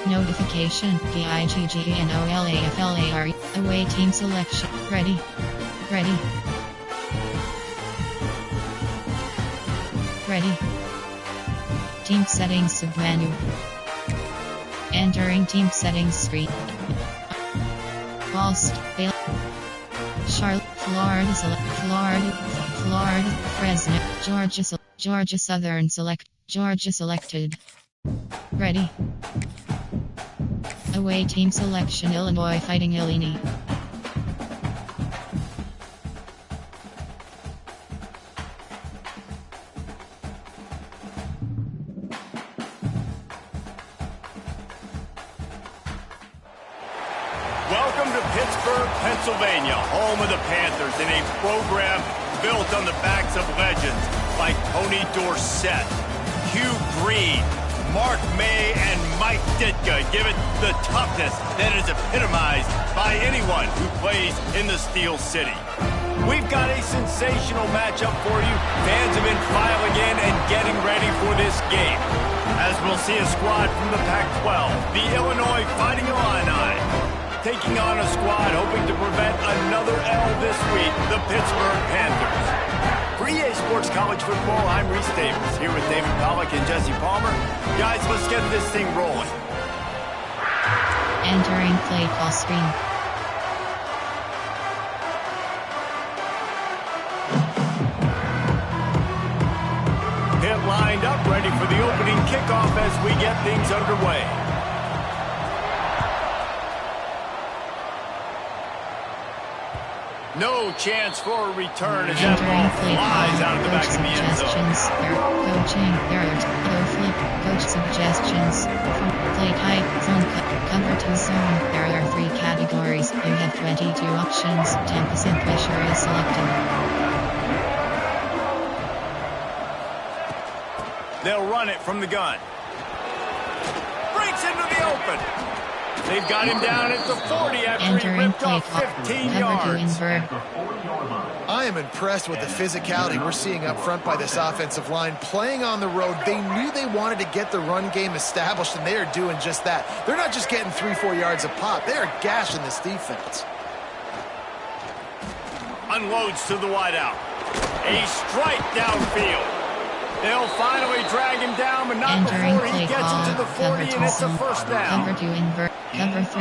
Notification, PIGGNOLAFLARE, away team selection, ready. Team settings submenu. Entering team settings screen. Whilst, Charlotte, Florida, Fresno, Georgia Southern Georgia selected. Ready. Away team selection, Illinois Fighting Illini. Welcome to Pittsburgh, Pennsylvania, home of the Panthers, in a program built on the backs of legends like Tony Dorsett, Hugh Green, Mark May, and Mike Ditka. Give it the toughness that is epitomized by anyone who plays in the Steel City. We've got a sensational matchup for you. Fans have been filing in and getting ready for this game, as we'll see a squad from the Pac-12, the Illinois Fighting Illini, taking on a squad hoping to prevent another L this week, the Pittsburgh Panthers. For EA Sports College Football, I'm Reese Davis, here with David Pollack and Jesse Palmer. Guys, let's get this thing rolling. Entering play call screen. Pit lined up, ready for the opening kickoff as we get things underway. No chance for a return as that ball flies out of the back of the end zone. Coaching, coach suggestions, play type, zone, cover to zone. There are 3 categories. You have 22 options. 10% pressure is selected. They'll run it from the gun. Breaks into the open. They've got him down at the 40 after he ripped off 15 yards. I am impressed with the physicality we're seeing up front by this offensive line. Playing on the road, they knew they wanted to get the run game established, and they are doing just that. They're not just getting 3-4 yards a pop. They are gashing this defense. Unloads to the wideout. A strike downfield. They'll finally drag him down, but not before he gets into the 40, and it's a first down. Cover 3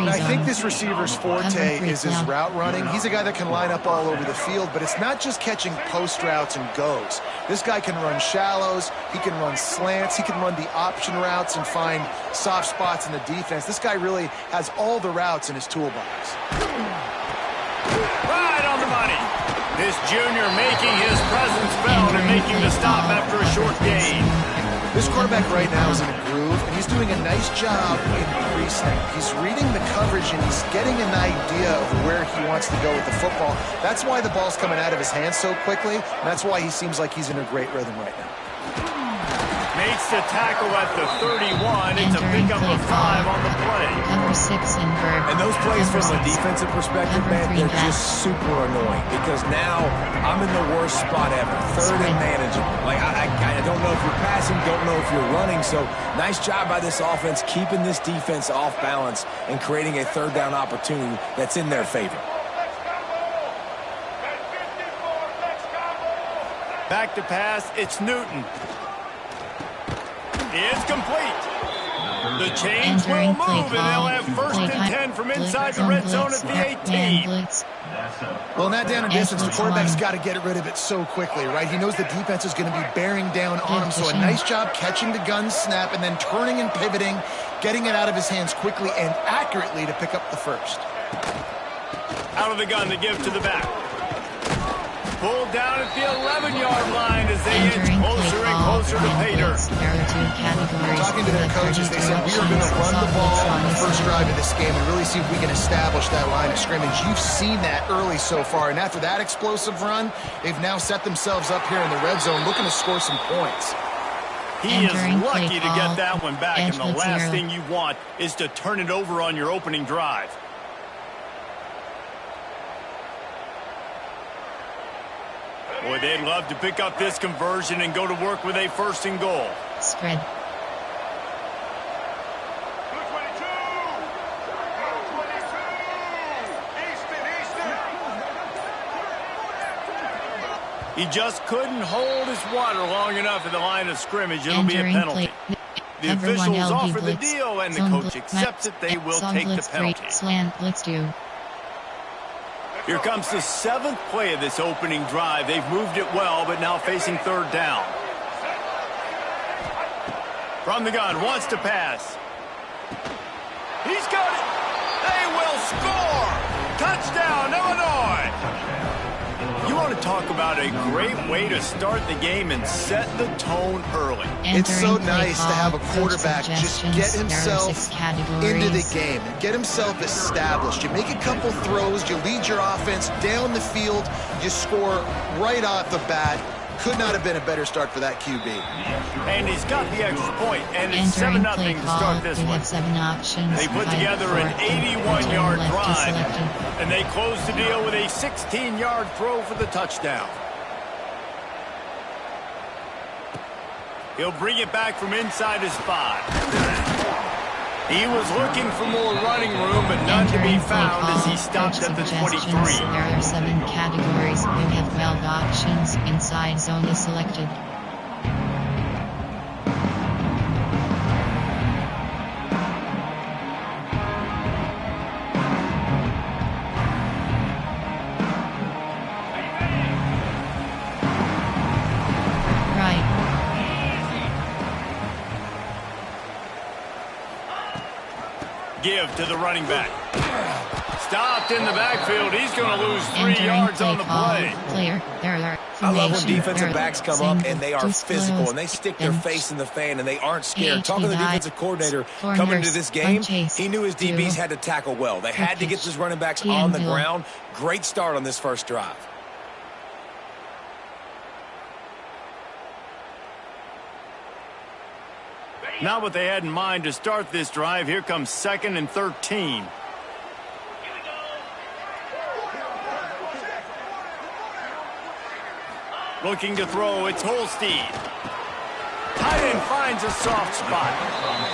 I think this receiver's forte is his route running. He's a guy that can line up all over the field, but it's not just catching post routes and goes. This guy can run shallows, he can run slants, he can run the option routes and find soft spots in the defense. This guy really has all the routes in his toolbox. Right on the money. This junior making his presence felt and making the stop after a short gain. This quarterback right now is in a groove, and he's doing a nice job in pre-snap. He's reading the coverage, and he's getting an idea of where he wants to go with the football. That's why the ball's coming out of his hands so quickly, and that's why he seems like he's in a great rhythm right now. Makes the tackle at the 31. It's a pickup of 5 on the play. Cover 6 in Berg. And those plays from a defensive perspective, man, they're just super annoying because now I'm in the worst spot ever. Third and manageable. Like, I don't know if you're passing, don't know if you're running. So nice job by this offense keeping this defense off balance and creating a third down opportunity that's in their favor. Back to pass, it's Newton. It's complete. The chains will move, and they'll have first and 10 from inside the red zone at the 18. Well, in that down and distance, the quarterback's got to get rid of it so quickly, right? He knows the defense is going to be bearing down on him, so a nice job catching the gun snap and then turning and pivoting, getting it out of his hands quickly and accurately to pick up the first. Out of the gun to give to the back. Pulled down at the 11-yard line as they inch closer and closer to pay dirt. Talking to their coaches, they said, we are going to run the ball on the first drive of this game and really see if we can establish that line of scrimmage. You've seen that early so far, and after that explosive run, they've now set themselves up here in the red zone looking to score some points. He is lucky to get that one back, and the last thing you want is to turn it over on your opening drive. Boy, they'd love to pick up this conversion and go to work with a 1st and goal. Spread. He just couldn't hold his water long enough at the line of scrimmage. It'll be a penalty. The officials offer the deal, and the coach accepts it. They will take the penalty. Slant blitz 2. Here comes the 7th play of this opening drive. They've moved it well, but now facing 3rd down. From the gun, wants to pass. He's got it. They will score. Touchdown, Illinois. You want to talk about a great way to start the game and set the tone early. It's so nice to have a quarterback just get himself into the game and get himself established. You make a couple throws, you lead your offense down the field, you score right off the bat. Could not have been a better start for that QB. And he's got the extra point, and it's 7-0 to start this one. 7 options. They put together an 81-yard drive, and they close the deal with a 16-yard throw for the touchdown. He'll bring it back from inside his 5. He was looking for more running room, but none to be found as he stopped at the 23. There are 7 categories. You have 12 options. Inside zone is selected. Give to the running back. Stopped in the backfield. He's going to lose 3 yards on the play. I love when defensive backs come up and they are physical and they stick their face in the fan and they aren't scared. Talking to the defensive coordinator coming into this game, he knew his DBs had to tackle well. They had to get those running backs on the ground. Great start on this first drive. Not what they had in mind to start this drive. Here comes 2nd and 13. Looking to throw, it's Holstein. Tight end finds a soft spot.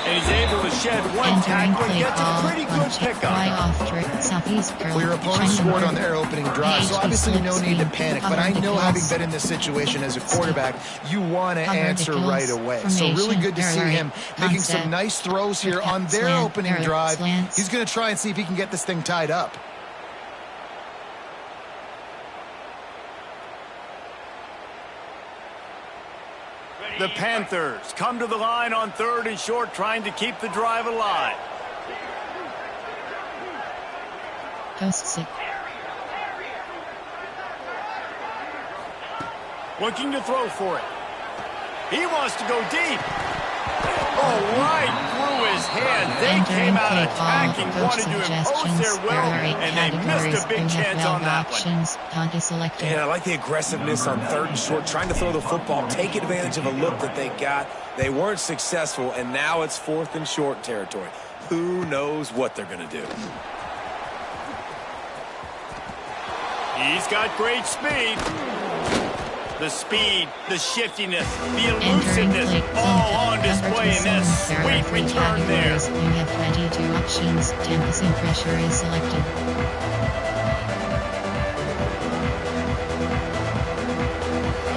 And he's able to shed one tackle and gets a pretty good pickup. Well, your opponent scored on their opening drive, so obviously no need to panic. But I know, having been in this situation as a quarterback, you want to answer right away. So really good to see him making some nice throws here on their opening drive. He's going to try and see if he can get this thing tied up. The Panthers come to the line on 3rd and short, trying to keep the drive alive. Looking to throw for it. He wants to go deep. Oh, right through his head. They came out attacking, wanted to impose their will, and they missed a big chance on that one. And I like the aggressiveness on 3rd and short, trying to throw the football, take advantage of a look that they got. They weren't successful, and now it's 4th and short territory. Who knows what they're going to do? He's got great speed. The speed, the shiftiness, the elusiveness, all on display in this sweet return there. You have 22 options. 10% pressure is selected.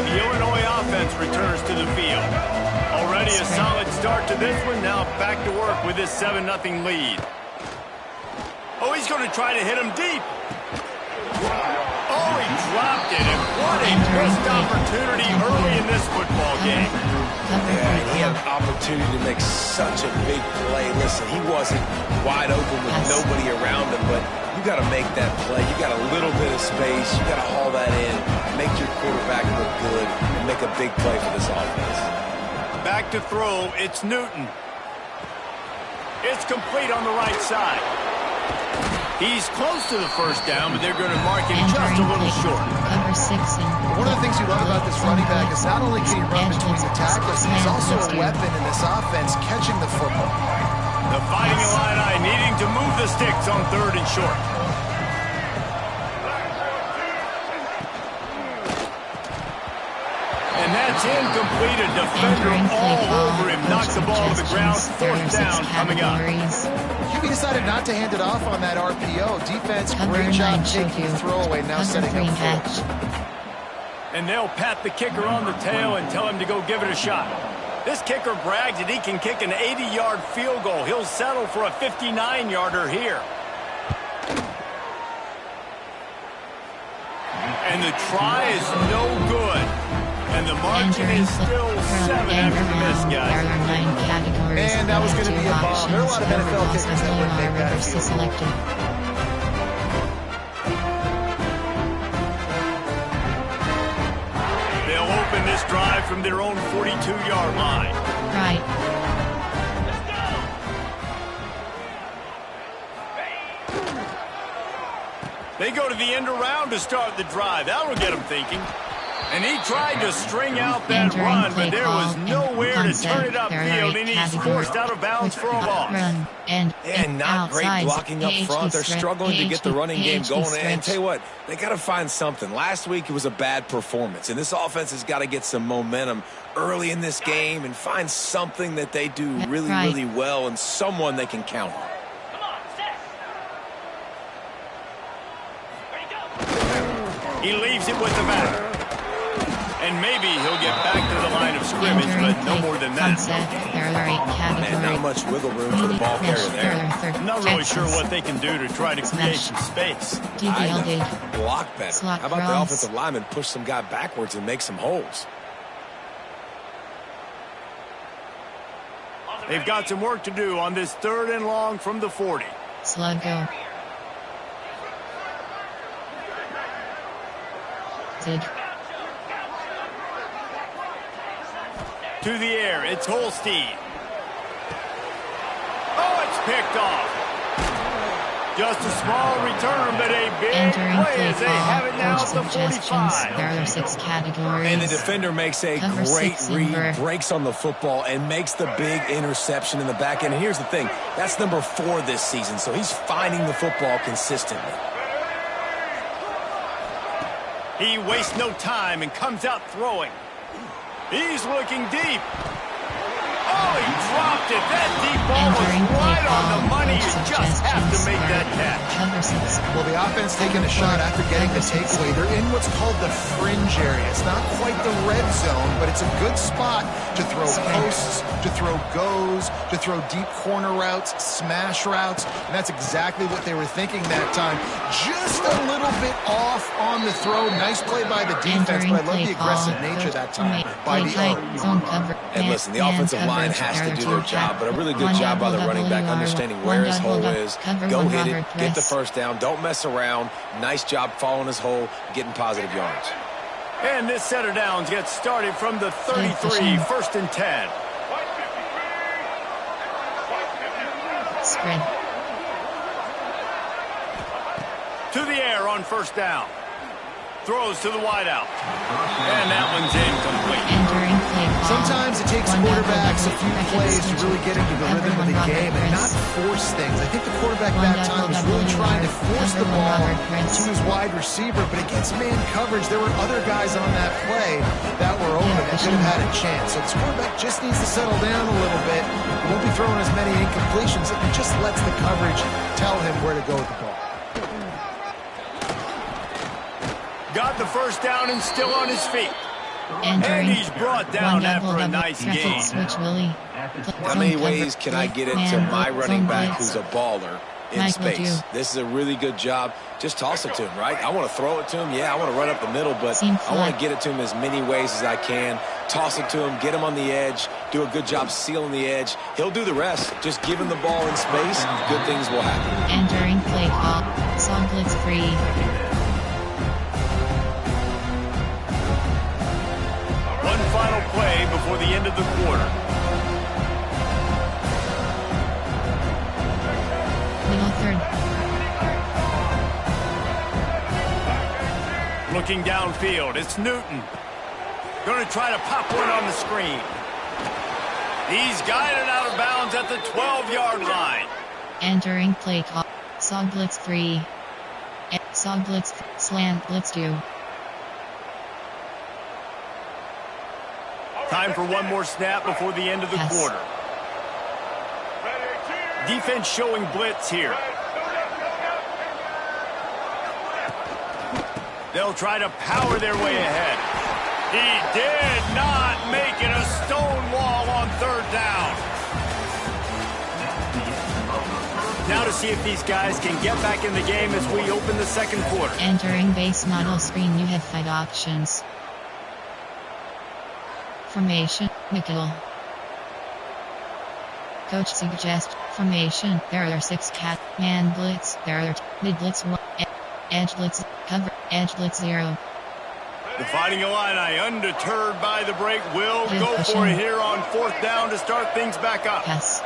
The Illinois offense returns to the field. Already a solid start to this one. Now back to work with this 7-0 lead. Oh, he's going to try to hit him deep. Oh, he dropped it, and what a missed opportunity early in this football game. Yeah, he had an opportunity to make such a big play. Listen, he wasn't wide open with nobody around him, but you got to make that play. You got a little bit of space. You got to haul that in, make your quarterback look good, and make a big play for this offense. Back to throw, it's Newton. It's complete on the right side. He's close to the first down, but they're going to mark him just a little short. One of the things you love about this running back is not only can he run between the tackles, he's also a weapon in this offense catching the football. The Fighting Illini needing to move the sticks on 3rd and short. And that's incomplete. A defender all over him. Knocks the ball to the ground. 4th down coming up. QB decided not to hand it off on that RPO. Defense, great job taking the throwaway, now setting up 4th. And they'll pat the kicker on the tail and tell him to go give it a shot. This kicker brags that he can kick an 80-yard field goal. He'll settle for a 59-yarder here. And the try is no good. And the margin is still 7 after the miss, guys. There are 9 categories. And that was going to be a bomb. There are a lot of NFL kickers that would make that a field goal. They'll open this drive from their own 42-yard line. Right. They go to the end around to start the drive. That'll get them thinking. And he tried to string out that run, but there was nowhere to turn it upfield, and he's forced out of bounds for a loss. And not great outside, blocking up front. They're struggling to get the running game going. And tell you what, they got to find something. Last week it was a bad performance, and this offense has got to get some momentum early in this game and find something that they do really, really well and someone they can count on. He leaves it with the back. And maybe he'll get back to the line of scrimmage, but no more than that. And not much wiggle room for the ball carrier there. I'm not really sure what they can do to try to create some space. Block better. How about the offensive lineman push some guy backwards and make some holes? They've got some work to do on this 3rd and long from the 40. Slug go. To the air, it's Holstein. Oh, it's picked off. Just a small return, but a big play as they have it now at the 45. There are 6 categories. And the defender makes a great read, breaks on the football, and makes the big interception in the back end. And here's the thing, that's number 4 this season, so he's finding the football consistently. He wastes no time and comes out throwing. He's looking deep. Oh, he dropped it. That deep ball was right on the money. You just have to make that catch. Well, the offense taking a shot after getting the takeaway. They're in what's called the fringe area. It's not quite the red zone, but it's a good spot to throw posts, to throw goes, to throw deep corner routes, smash routes, and that's exactly what they were thinking that time. Just a little bit off on the throw. Nice play by the defense, but I love the aggressive nature that time by the O. And listen, the offensive line has to do their job, but a really good job by the running back understanding where his hole is. Go hit it, get the first down, don't mess around. Nice job following his hole, getting positive yards. And this set of downs gets started from the 33, 1st and 10. Spread. To the air on 1st down. Throws to the wideout. And that one's incomplete. Sometimes it takes quarterbacks a few plays to really get into the rhythm of the game and not force things. I think the quarterback that time was really trying to force the ball to his wide receiver, but against man coverage, there were other guys on that play that were open that could have had a chance. So this quarterback just needs to settle down a little bit. He won't be throwing as many incompletions. It just lets the coverage tell him where to go with the ball. Got the first down and still on his feet. And he's brought down after a nice game. How many ways can I get it to my running back who's a baller in space? This is a really good job. Just toss it to him, right? I want to throw it to him. Yeah, I want to run up the middle, but I want to get it to him as many ways as I can. Toss it to him, get him on the edge, do a good job sealing the edge. He'll do the rest. Just give him the ball in space, good things will happen. Entering play call. Song blitz free. One final play before the end of the quarter. Middle 3rd. Looking downfield, it's Newton. Going to try to pop one on the screen. He's guided out of bounds at the 12-yard line. Entering play call. Song blitz 3. Song blitz slant blitz 2. Time for one more snap before the end of the quarter. Defense showing blitz here. They'll try to power their way ahead. He did not make it a stone wall on third down. Now to see if these guys can get back in the game as we open the second quarter. Entering base model screen, you have 5 options. Formation, nickel. Coach suggests formation. There are 6 cat. Man blitz. There are mid blitz 1. Edge blitz. Cover. Edge blitz 0. The Fighting Illini, undeterred by the break, will go for it here on 4th down to start things back up. Yes.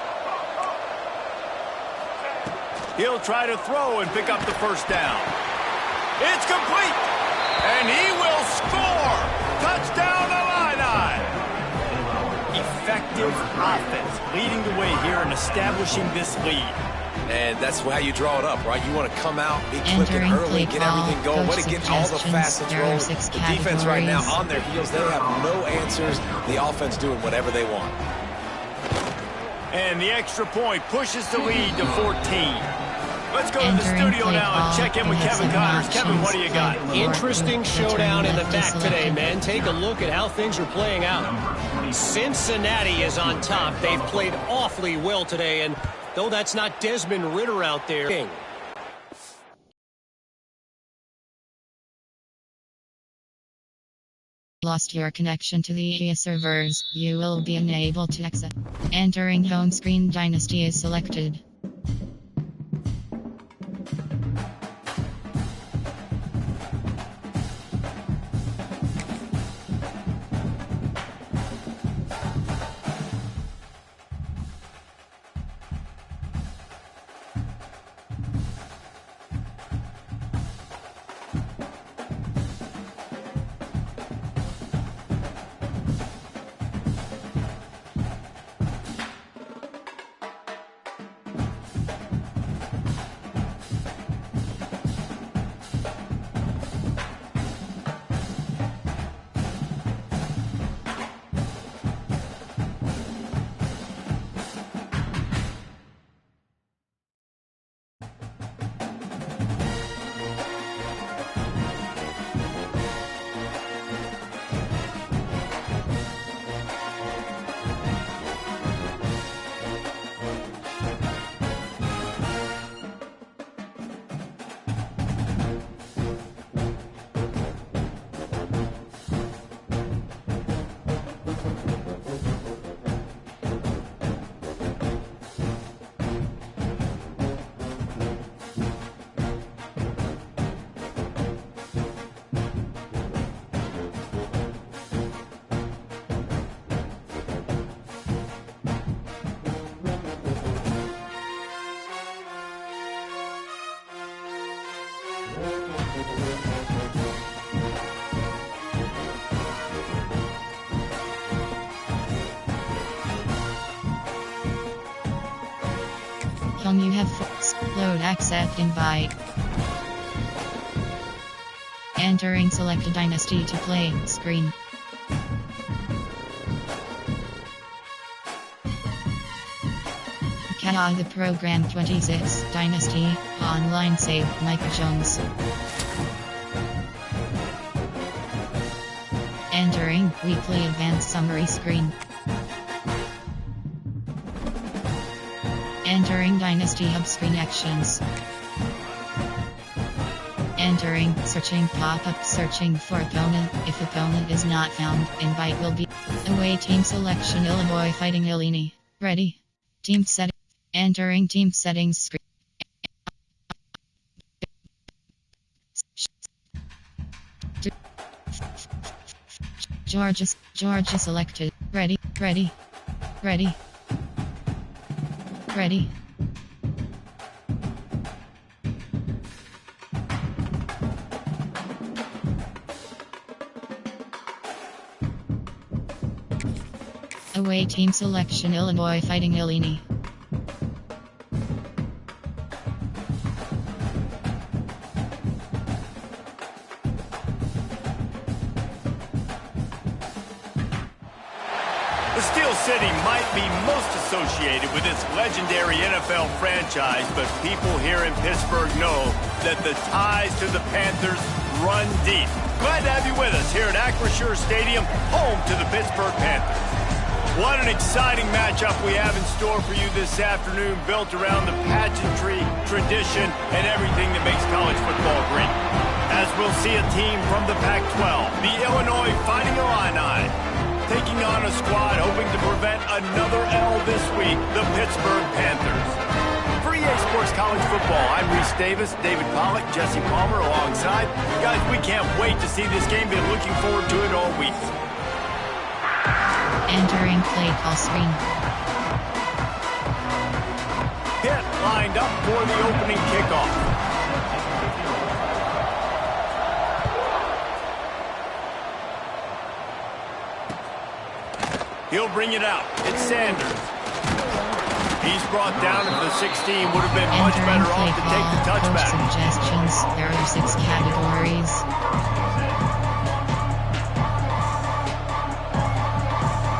He'll try to throw and pick up the first down. It's complete. And he will score. Touchdown Illini. Effective offense leading the way here and establishing this lead. And that's how you draw it up, right? You want to come out, be quick Entering and early, play get everything going, want to get all the facets rolling. The defense right now on their heels, they have no answers. The offense doing whatever they want. And the extra point pushes the lead to 14. Let's go to the studio now and check in with Kevin Connors. Kevin, what do you got? Interesting showdown in the back today, man. Take a look at how things are playing out. Cincinnati is on top. They've played awfully well today, and though that's not Desmond Ridder out there. Lost your connection to the servers. You will be unable to exit. Entering home screen, Dynasty is selected. You have load accept invite. Entering select a dynasty to play screen. The program 26 Dynasty online save Mike Jones. Entering weekly advanced summary screen. Entering Dynasty Hub screen actions. Entering searching pop-up searching for opponent. If opponent is not found, invite will be. Away team selection Illinois Fighting Illini. Ready. Team setting. Entering team settings screen. Georgia selected. Ready. Away team selection Illinois Fighting Illini. The Steel City might be most associated with its legendary NFL franchise, but people here in Pittsburgh know that the ties to the Panthers run deep. Glad to have you with us here at Acrisure Stadium, home to the Pittsburgh Panthers. What an exciting matchup we have in store for you this afternoon, built around the pageantry, tradition, and everything that makes college football great. As we'll see a team from the Pac-12, the Illinois Fighting Illini, taking on a squad hoping to prevent another L this week, the Pittsburgh Panthers. For EA Sports College Football, I'm Reese Davis, David Pollack, Jesse Palmer alongside. Guys, we can't wait to see this game. Been looking forward to it all week. Entering play call screen. Pitt lined up for the opening kickoff. He'll bring it out. It's Sanders. He's brought down to the 16. Would have been much better off to take the touchback. Suggestions. There are 6 categories.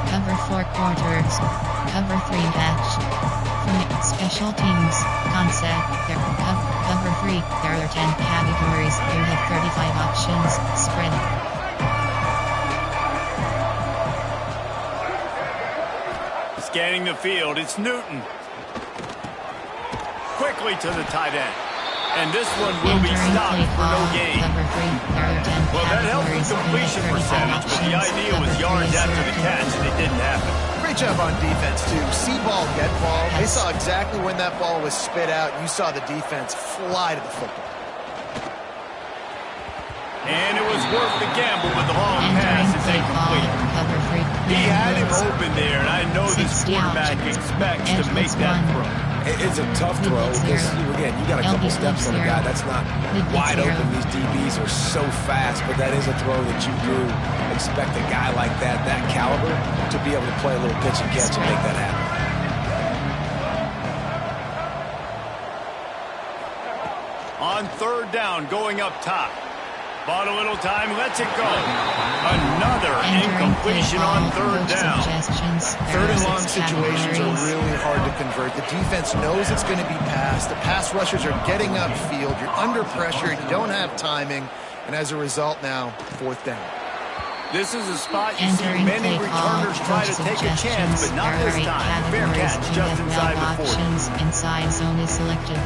Cover 4 quarters. Cover 3 match. From special teams. Concept. Cover 3. There are 10 categories. You have 35 options. Spread. Scanning the field, it's Newton. Quickly to the tight end. And this one will be stopped for no gain. Well, that helped with completion percentage, but the idea was yards after the catch, and it didn't happen. Great job on defense, too. See ball, get ball. They saw exactly when that ball was spit out. You saw the defense fly to the football. And it was worth the gamble, but the long pass is incomplete. He had him open there, and I know this quarterback expects to make that throw. It's a tough throw because, again, you got a couple steps on the guy. That's not wide open. These DBs are so fast, but that is a throw that you do expect a guy like that caliber, to be able to play a little pitch and catch and make that happen. On third down, going up top. Bought a little time, lets it go. Another incompletion on third down. Third and long situations are really hard to convert. The defense knows it's going to be passed. The pass rushers are getting upfield. You're under pressure. You don't have timing. And as a result now, fourth down. This is a spot you see many returners try to take a chance, but not this time. Fair catch just inside the 40. Inside zone is selected.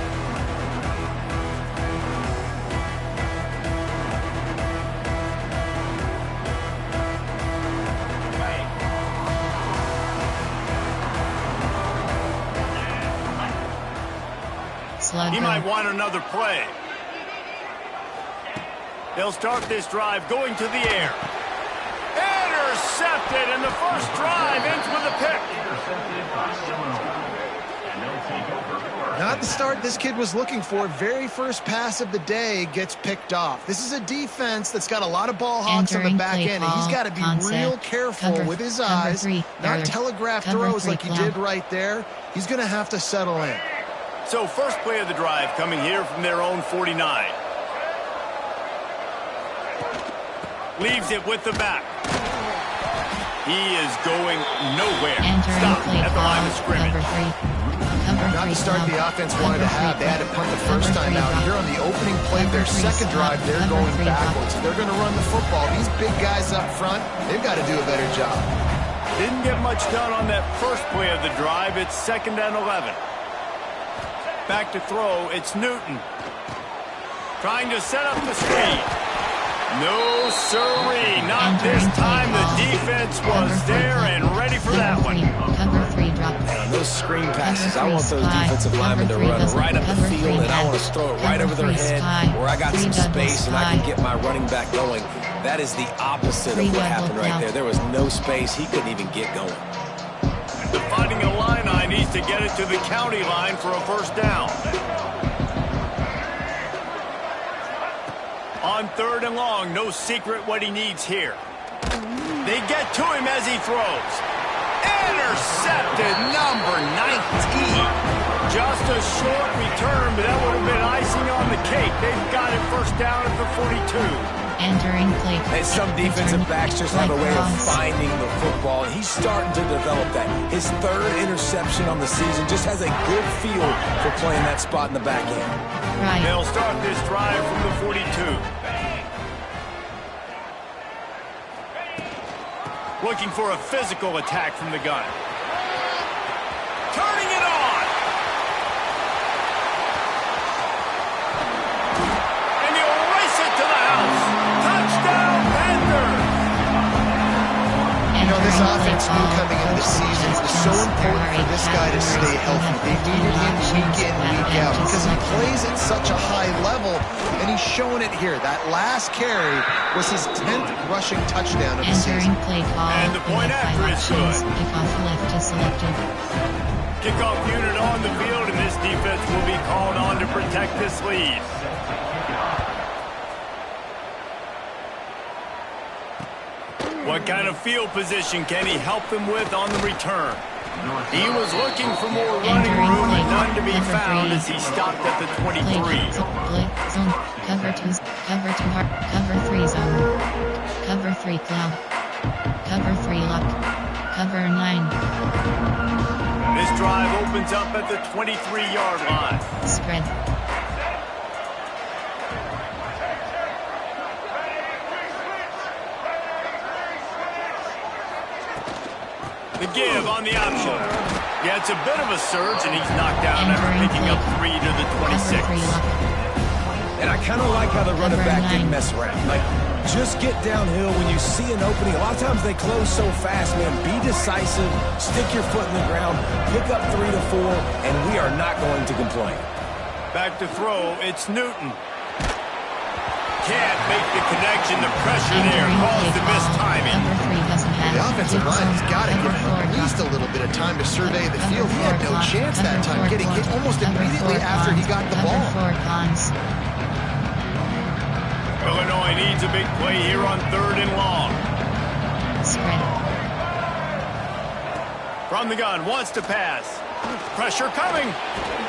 He might want another play. They'll start this drive going to the air. Intercepted, and the first drive ends with a pick. Not the start this kid was looking for. Very first pass of the day gets picked off. This is a defense that's got a lot of ball hawks on the back end, and he's got to be real careful with his eyes, not telegraph throws like he did right there. He's going to have to settle in. So first play of the drive coming here from their own 49. Leaves it with the back. He is going nowhere. Stop at the line of scrimmage. Not the start the offense wanted to have. They had to punt the first time out. Here on the opening play of their second drive, they're going backwards. They're going to run the football. These big guys up front, they've got to do a better job. Didn't get much done on that first play of the drive. It's 2nd and 11. Back to throw, it's Newton. Trying to set up the screen. No siree, not this time. The defense was there and ready for that one. Cover 3 drop. And those screen passes, I want those defensive linemen to run right up the field, and I want to throw it right over their head where I got some space and I can get my running back going. That is the opposite of what happened right there. There was no space. He couldn't even get going. The Fighting Illini needs to get it to the county line for a first down. On third and long, no secret what he needs here. They get to him as he throws. Intercepted, number 19. Just a short return, but that would have been icing on the cake. They've got it first down at the 42. Entering play. And some defensive backs just have a way of finding the football. He's starting to develop that. His third interception on the season, just has a good feel for playing that spot in the back end. They'll start this drive from the 42. Looking for a physical attack from the gun. Turning it on. And he'll race it to the house. Touchdown, Panthers. You know, this offense knew coming into the season it was so important for this guy to stay healthy. They needed him week in, week out because he plays at such a high level, and he's showing it here. That last carry was his 10th rushing touchdown of the season. And the point after is good. Kickoff left is selected. Kickoff unit on the field, and this defense will be called on to protect this lead. What kind of field position can he help them with on the return? He was looking for more running room, and none to be found as he stopped at the 23. Zone. Cover 2. Cover 2 hard. Cover 3 zone. Cover 3 cloud. Cover 3 lock. Cover 9. This drive opens up at the 23-yard line. Spread. The give on the option. Yeah, it's a bit of a surge, and he's knocked down after picking up 3 to the 26. And I kind of like how the running back didn't mess around. Like, just get downhill when you see an opening. A lot of times they close so fast, man. Be decisive, stick your foot in the ground, pick up 3 to 4, and we are not going to complain. Back to throw, it's Newton. Can't make the connection. The pressure there caused the missed timing. The offensive line has got to give him at least a little bit of time to survey the field. He had no chance that time, getting hit almost immediately after he got the ball. Illinois needs a big play here on 3rd and long. From the gun, wants to pass. Pressure coming.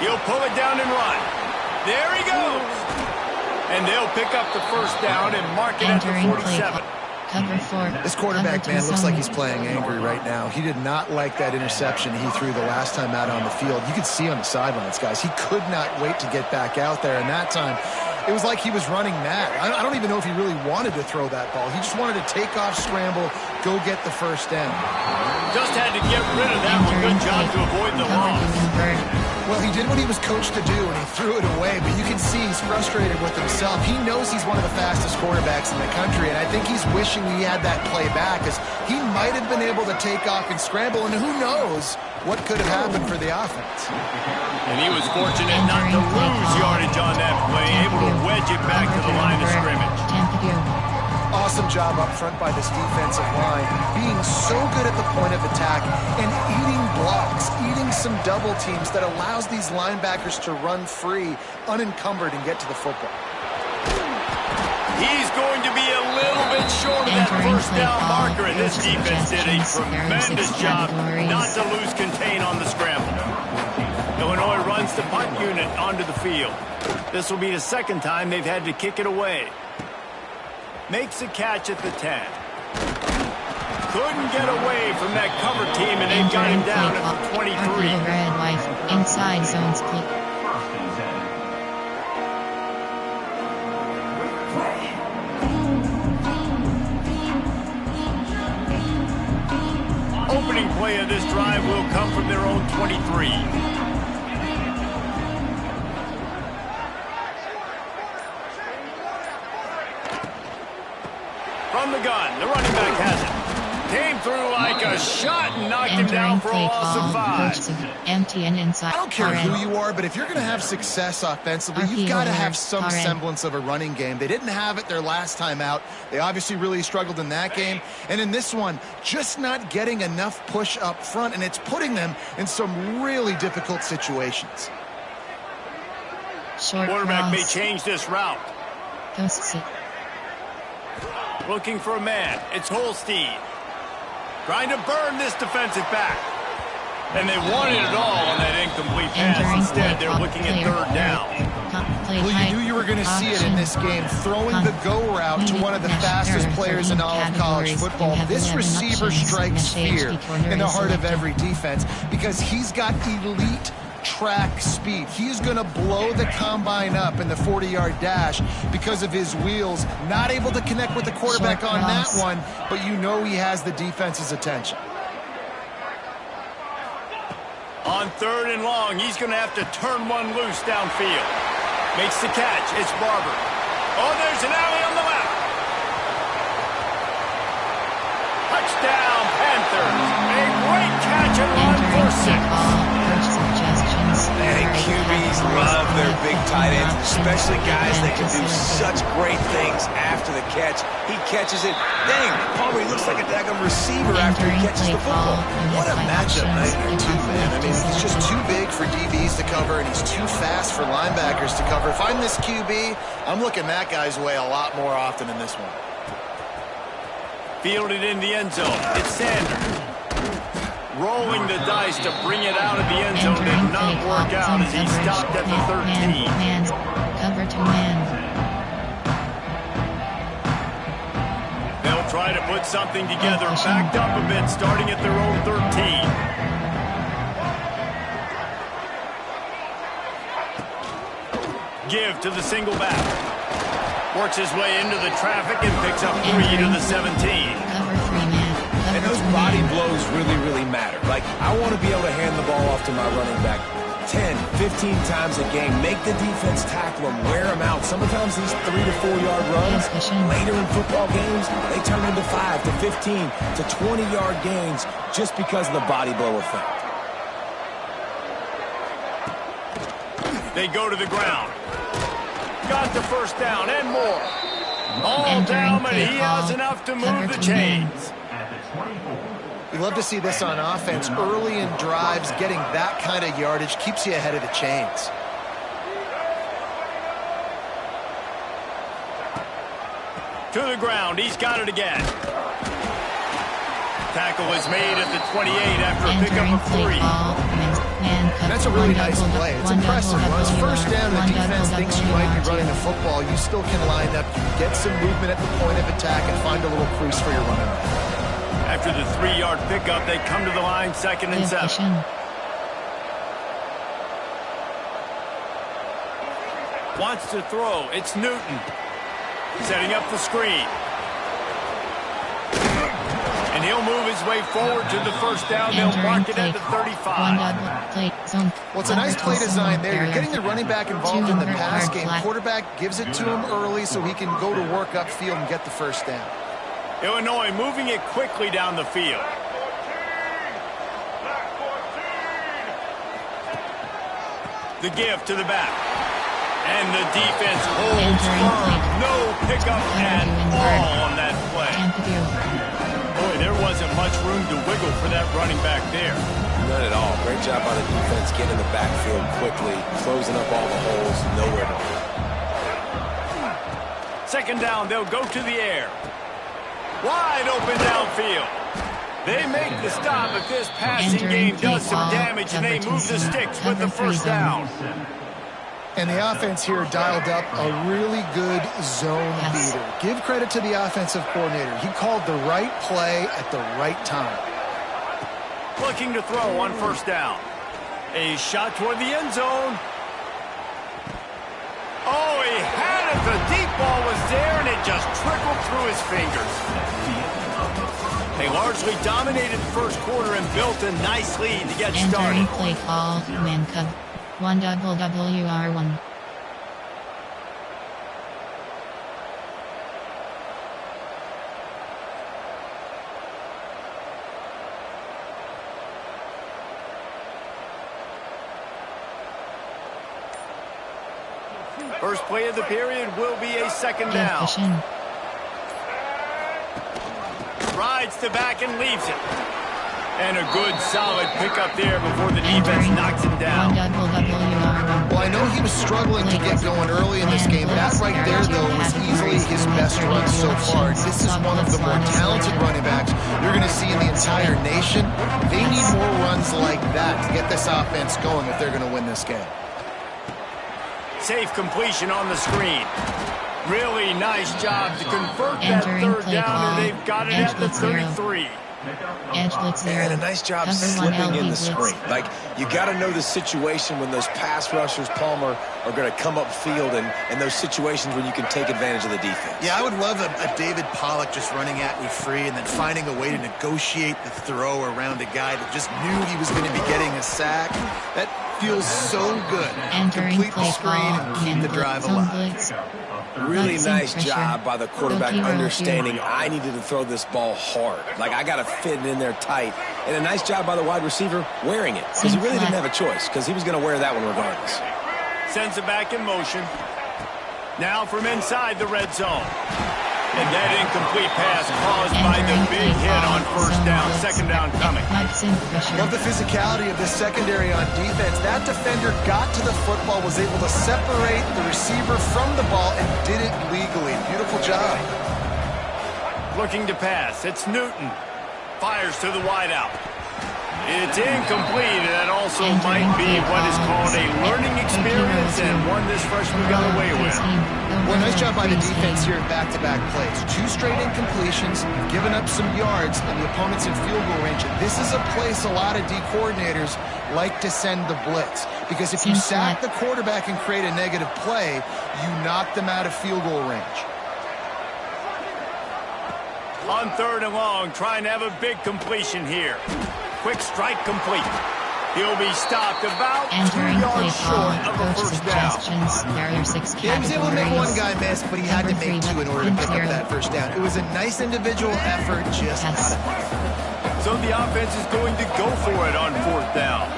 He'll pull it down and run. There he goes. And they'll pick up the first down and mark it at the 47. Cover 4. This quarterback, man, looks like he's playing angry right now. He did not like that interception he threw the last time out on the field. You could see on the sidelines, guys. He could not wait to get back out there, and that time it was like he was running mad. I don't even know if he really wanted to throw that ball. He just wanted to take off, scramble, go get the first down. Just had to get rid of that one. Good job to avoid the loss. Well, he did what he was coached to do, and he threw it away, but you can see he's frustrated with himself. He knows he's one of the fastest quarterbacks in the country, and I think he's wishing he had that play back, as he might have been able to take off and scramble, and who knows what could have happened for the offense. And he was fortunate not to lose yardage on that play, able to wedge it back to the line of scrimmage. Awesome job up front by this defensive line, being so good at the point of attack and eating blocks, eating some double teams that allows these linebackers to run free, unencumbered, and get to the football. He's going to be a little bit short of that first down marker, and this defense did a tremendous job not to lose contain on the scramble. Illinois runs the punt unit onto the field. This will be the second time they've had to kick it away. Makes a catch at the 10. Couldn't get away from that cover team, and they've got him down at the 23. Red, white, inside zones click. Opening play of this drive will come from their own 23. From the gun, the running back has it. Came through like a shot and knocked him down for a loss of 5. Empty and inside. I don't care who you are, but if you're going to have success offensively, you've got to have some semblance of a running game. They didn't have it their last time out. They obviously really struggled in that game. And in this one, just not getting enough push up front, and it's putting them in some really difficult situations. Quarterback may change this route. Looking for a man. It's Holstein. Trying to burn this defensive back. And they wanted it all on that incomplete pass. Instead, they're looking at 3rd down. Well, you knew you were going to see it in this game. Throwing the go route to one of the fastest players in all of college football. This receiver strikes fear in the heart of every defense because he's got elite track speed. He's going to blow the combine up in the 40-yard dash because of his wheels. Not able to connect with the quarterback on that one, but you know he has the defense's attention. On 3rd and long, he's going to have to turn one loose downfield. Makes the catch. It's Barber. Oh, there's an alley on the left. Touchdown, Panthers. A great catch and run for 6. And QBs love their big tight ends, especially guys that can do such great things after the catch. He catches it. Dang, Palmer, he looks like a daggum receiver after he catches the football. What a matchup nightmare, too, man. I mean, he's just too big for DBs to cover, and he's too fast for linebackers to cover. If I'm this QB, I'm looking that guy's way a lot more often in this one. Fielded in the end zone. It's Sanders. Rolling the dice to bring it out of the end zone did not work out as he stopped at the 13. Cover 2 man. They'll try to put something together, backed up a bit, starting at their own 13. Give to the single back. Works his way into the traffic and picks up 3 to the 17. Cover 3 man. And those body blows really, really matter. Like, I want to be able to hand the ball off to my running back 10, 15 times a game. Make the defense tackle him, wear him out. Sometimes these 3 to 4 yard runs, later in football games, they turn into 5 to 15 to 20-yard gains just because of the body blow effect. They go to the ground. Got the first down and more. All down, but he has enough to move the chains. We love to see this on offense. Early in drives, getting that kind of yardage keeps you ahead of the chains. To the ground. He's got it again. Tackle is made at the 28 after a pickup of 3. That's a really nice play. It's impressive. On his first down, the defense thinks you might be running the football. You still can line up, get some movement at the point of attack, and find a little crease for your running back. After the 3-yard pickup, they come to the line, 2nd and 7. Wants to throw. It's Newton. Setting up the screen. And he'll move his way forward to the first down. They'll mark it at the 35. Well, it's a nice play design there. You're getting the running back involved in the pass game. Quarterback gives it to him early so he can go to work upfield and get the first down. Illinois moving it quickly down the field. The give to the back. And the defense holds firm. No pickup at all on that play. Boy, there wasn't much room to wiggle for that running back there. None at all. Great job by the defense getting in the backfield quickly, closing up all the holes, nowhere to go. 2nd down, they'll go to the air. Wide open downfield. They make the stop if this passing game does some damage and they move the sticks with the first down. And the offense here dialed up a really good zone beater. Give credit to the offensive coordinator. He called the right play at the right time. Looking to throw on 1st down. A shot toward the end zone. Oh, he had it. The deep ball was there, and it just trickled through his fingers. They largely dominated the first quarter and built a nice lead to get started. Entering play call, man cub. 1WR1. First play of the period will be a 2nd down. Rides to back and leaves it. And a good, solid pickup there before the defense knocks him down. Well, I know he was struggling to get going early in this game. That right there, though, was easily his best run so far. This is one of the more talented running backs you're going to see in the entire nation. They need more runs like that to get this offense going if they're going to win this game. Safe completion on the screen. Really nice job to convert that 3rd down, and they've got it at the 33. Edge blitz 0. And a nice job slipping in the screen. Like, you got to know the situation when those pass rushers, Palmer, are going to come upfield and those situations when you can take advantage of the defense. Yeah, I would love a David Pollock just running at me free and then finding a way to negotiate the throw around a guy that just knew he was going to be getting a sack. That feels so good. Entering Complete the screen and keep the drive alive. Really nice job by the quarterback understanding I needed to throw this ball hard. Like, I got to fit it in there tight. And a nice job by the wide receiver wearing it, because he really didn't have a choice, because he was going to wear that one regardless. Sends it back in motion. Now from inside the red zone. And that incomplete pass caused by the big hit on first down. Second down coming. Love the physicality of this secondary on defense. That defender got to the football, was able to separate the receiver from the ball, and did it legally. Beautiful job. Looking to pass. It's Newton. Fires to the wideout. It's incomplete, and that also might be what is called a learning experience, and one this freshman got away with. Well, nice job by the defense here in back-to-back plays. 2 straight incompletions, giving up some yards, and the opponent's in field goal range. And this is a place a lot of D coordinators like to send the blitz, because if you sack the quarterback and create a negative play, you knock them out of field goal range. On 3rd and long, trying to have a big completion here. Quick strike complete. He'll be stopped about 2 yards short of a first down. Yeah, he was able to make one guy miss, but he had to make 2 in order to pick up that first down. It was a nice individual effort, just not enough. So the offense is going to go for it on 4th down.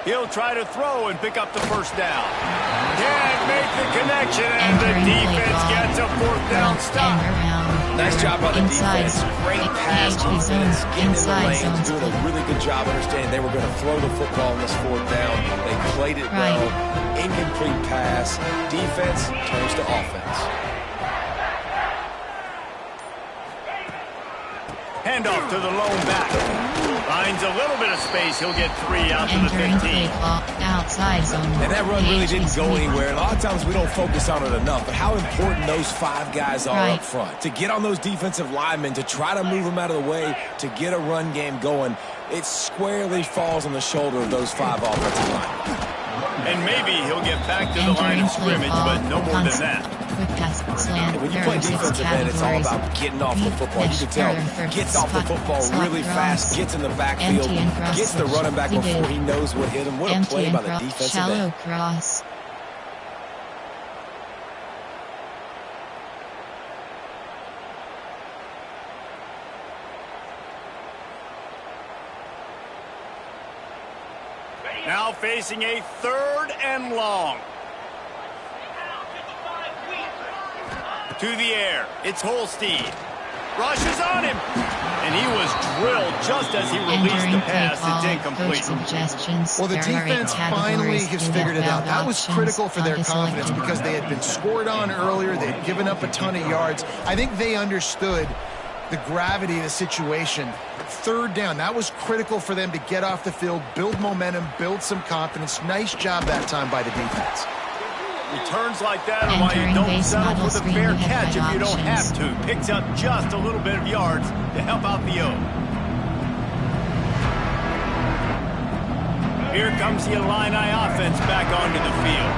He'll try to throw and pick up the first down. Can't make the connection, and the defense gets a 4th down stop. Nice job by the defense. Great pass defense. Getting in the lanes, doing a really good job understanding they were going to throw the football on this 4th down. They played it well. Incomplete pass. Defense turns to offense. Handoff to the lone back. Finds a little bit of space. He'll get 3 out to the 15. Outside zone. And that run really didn't go anywhere. And a lot of times we don't focus on it enough, but how important those 5 guys are up front. To get on those defensive linemen, to try to move them out of the way, to get a run game going, it squarely falls on the shoulder of those 5 offensive linemen. And maybe he'll get back to the line of scrimmage, but no more than that. When you play defensive end, it's all about getting off the football. You can tell, gets off the football really fast, gets in the backfield, gets the running back before he knows what hit him. What a play by the defensive end. Cross. Now facing a 3rd and long. To the air. It's Holstein. Rushes on him. And he was drilled just as he released the pass. It's incomplete. Well, the defense finally has figured it out. That was critical for their confidence because they had been scored on earlier. They had given up a ton of yards. I think they understood the gravity of the situation. 3rd down, that was critical for them to get off the field, build momentum, build some confidence. Nice job that time by the defense. Returns like that are why you don't settle for the fair catch if you don't have to. Picks up just a little bit of yards to help out the O. Here comes the Illini offense back onto the field.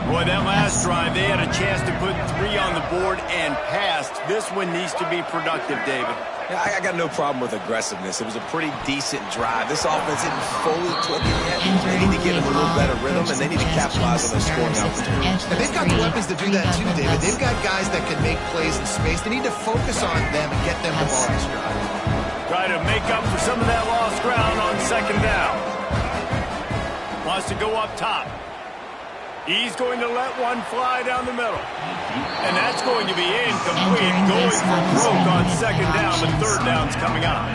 Boy, that last drive, they had a chance to put 3 on the board and passed. This one needs to be productive, David. Yeah, I got no problem with aggressiveness. It was a pretty decent drive. This offense isn't fully clicking yet. They need to get in a little better rhythm, and they need to capitalize on those scoring opportunities. And they've got the weapons to do that too, David. They've got guys that can make plays in space. They need to focus on them and get them the ball this drive. Try to make up for some of that lost ground on 2nd down. Wants to go up top. He's going to let one fly down the middle. And that's going to be incomplete. Going for broke on 2nd down, but 3rd down's coming up.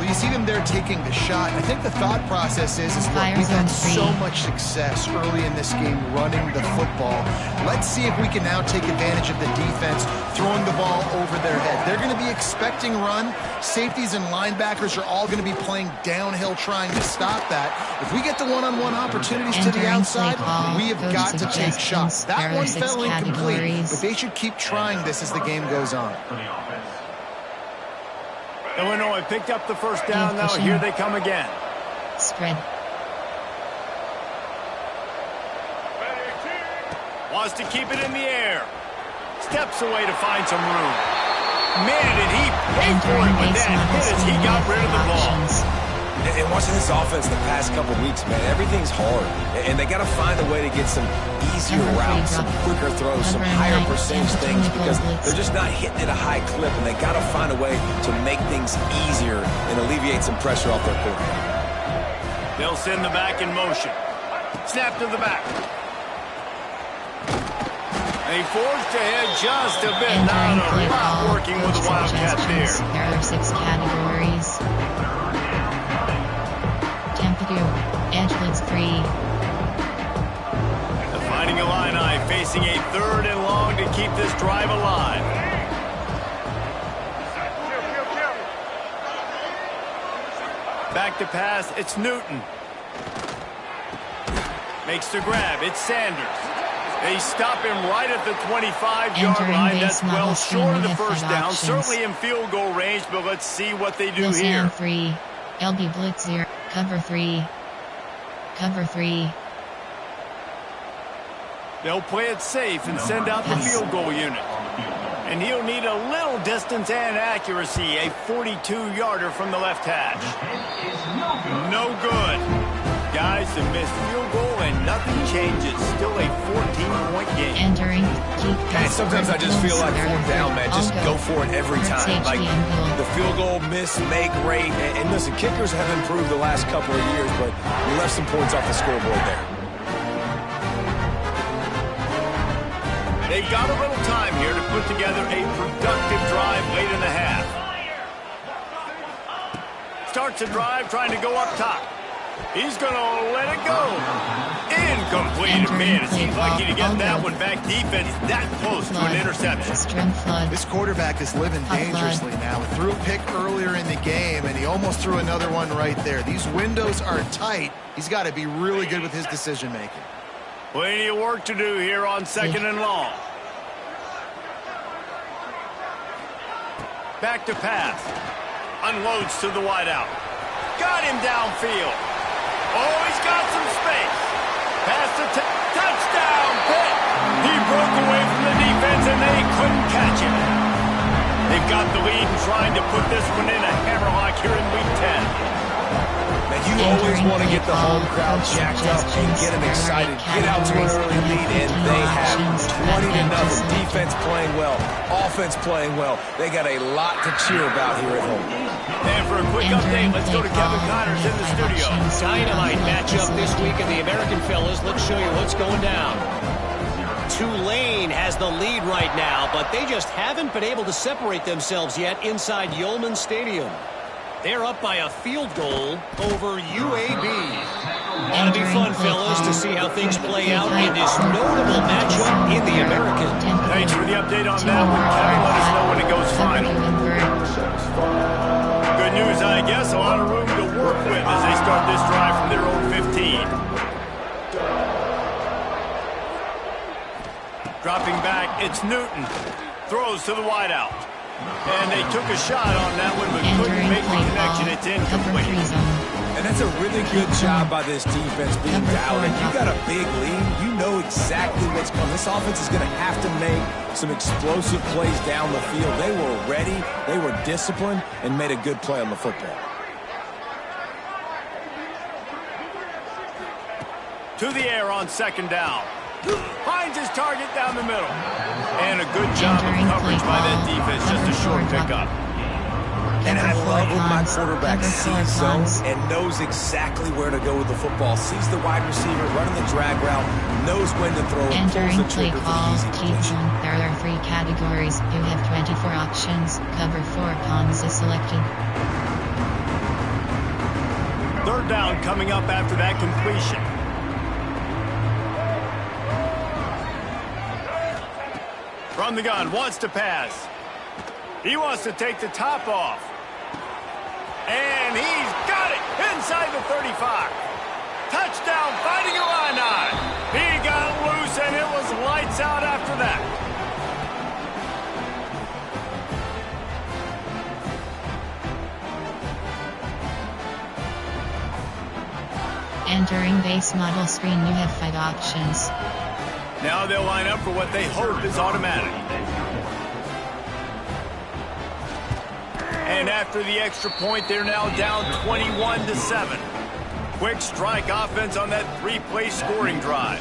Well, you see them there taking the shot. I think the thought process is look, we've had so much success early in this game running the football. Let's see if we can now take advantage of the defense throwing the ball over their head. They're going to be expecting run. Safeties and linebackers are all going to be playing downhill trying to stop that. If we get the one-on-one opportunities to the outside, we have got to take shots. That one fell incomplete, but they should keep trying this as the game goes on. Illinois picked up the first down. Now here they come again. Spread. Wants to keep it in the air. Steps away to find some room. Man, did he pay for it with that hit as he got rid of the ball. And watching this offense the past couple weeks, man, everything's hard. And they got to find a way to get some easier routes, some quicker throws, some higher percentage things because they're just not hitting at a high clip. And they got to find a way to make things easier and alleviate some pressure off their quarterback. They'll send the back in motion. Snap to the back. They forced ahead just a bit. Not a lot working with the Wildcat there. There are 6 categories. Edge blitz free. The Fighting Illini facing a 3rd and long to keep this drive alive. Back to pass, it's Newton. Makes the grab, it's Sanders. They stop him right at the 25-yard line. That's well short of the first down. Certainly in field goal range, but let's see what they do here. 3. LB blitz 0. Cover 3. Cover 3. They'll play it safe and send out the field goal unit. And he'll need a little distance and accuracy. A 42-yarder from the left hash. No good. Guys, a missed field goal and nothing changes. Still a 14-point game. Entering. And sometimes I just feel like 4th down, man. Just go for it every time. Like the field goal, miss, make, rate. And listen, kickers have improved the last couple of years, but we left some points off the scoreboard there. They've got a little time here to put together a productive drive late in the half. Starts the drive trying to go up top. He's going to let it go. Incomplete. Man, it seems like he get that one back. Defense that close to an interception. This quarterback is living dangerously now. He threw a pick earlier in the game, and he almost threw another one right there. These windows are tight. He's got to be really good with his decision-making. Plenty of work to do here on 2nd and long. Back to pass. Unloads to the wideout. Got him downfield. Oh, he's got some space. Pass to touchdown, Pitt. He broke away from the defense, and they couldn't catch him. They've got the lead and trying to put this one in a hammerlock here in Week 10. Man, you always want to get the home crowd jacked up and get them excited. Get out to an early lead, and they have 20-0. Defense playing well, offense playing well. They got a lot to cheer about here at home. And for a quick update, let's go to Kevin Connors in the studio. Dynamite matchup this week in the American fellas. Let's show you what's going down. Tulane has the lead right now, but they just haven't been able to separate themselves yet inside Yulman Stadium. They're up by a field goal over UAB. Ought to be fun, fellas, to see how things play out in this notable matchup in the American. Thanks for the update on that one, Kevin. Let us know when it goes final. Good news, I guess. A lot of room to work with as they start this drive from their own 15. Dropping back, it's Newton. Throws to the wideout. And they took a shot on that one, but couldn't make the connection. It's incomplete. And that's a really good job by this defense being dialed in. You got a big lead. You know exactly what's coming. This offense is going to have to make some explosive plays down the field. They were ready. They were disciplined and made a good play on the football. To the air on 2nd down. Finds his target down the middle. And a good job of coverage by that defense. Just a short pickup. And I love when my quarterback sees zones and knows exactly where to go with the football. Sees the wide receiver running the drag route, knows when to throw it, pulls the trigger for the easy completion. There are 3 categories. You have 24 options. Cover 4 pawns is selected. down coming up after that completion. From the gun, wants to pass. He wants to take the top off. And he's got it inside the 35. Touchdown, Fighting Illini. He got loose, and it was lights out after that. Entering base model screen, you have 5 options. Now they'll line up for what they hope is automatic. And after the extra point, they're now down 21-7. Quick strike offense on that 3-play scoring drive.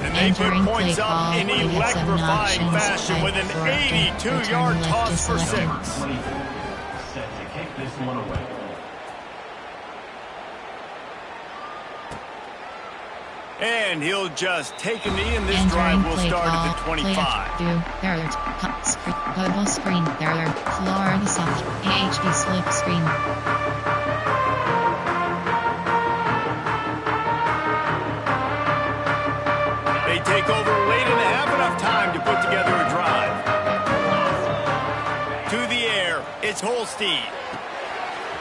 And they put points up in electrifying fashion with an 82-yard toss for 6. Set to kick this one away. And he'll just take a knee, and this drive will start at the 25. Global screen, Florida soft, HD slip screen. They take over late in the half, enough time to put together a drive. To the air, it's Holstein.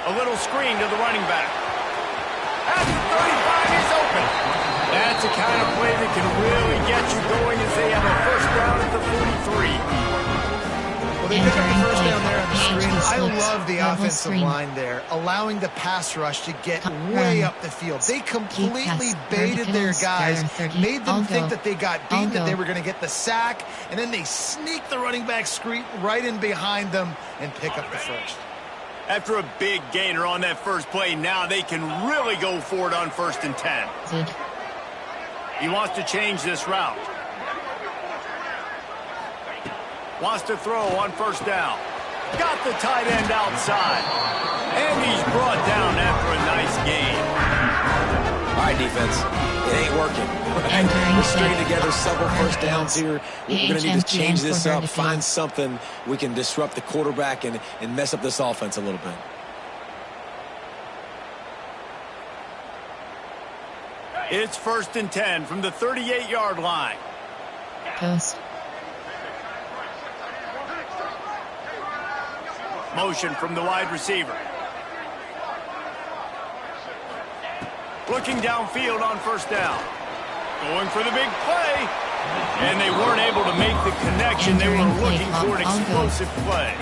A little screen to the running back. At the 35, he's open. That's the kind of play that can really get you going as they have a first down at the 43. Well, they pick up the first down there on the screen. I love the offensive line there, allowing the pass rush to get way up the field. They completely baited their guys, made them think that they got beaten, that they were going to get the sack, and then they sneak the running back screen right in behind them and pick up the first. After a big gainer on that first play, now they can really go for it on 1st and 10. He wants to change this route. Wants to throw on 1st down. Got the tight end outside. And he's brought down after a nice gain. All right, defense. It ain't working. We're stringing together several first downs here. We're going to need to change this up, find something we can disrupt the quarterback and mess up this offense a little bit. It's 1st and 10 from the 38-yard line. Post. Motion from the wide receiver. Looking downfield on 1st down. Going for the big play. And they weren't able to make the connection. They were looking for an explosive play.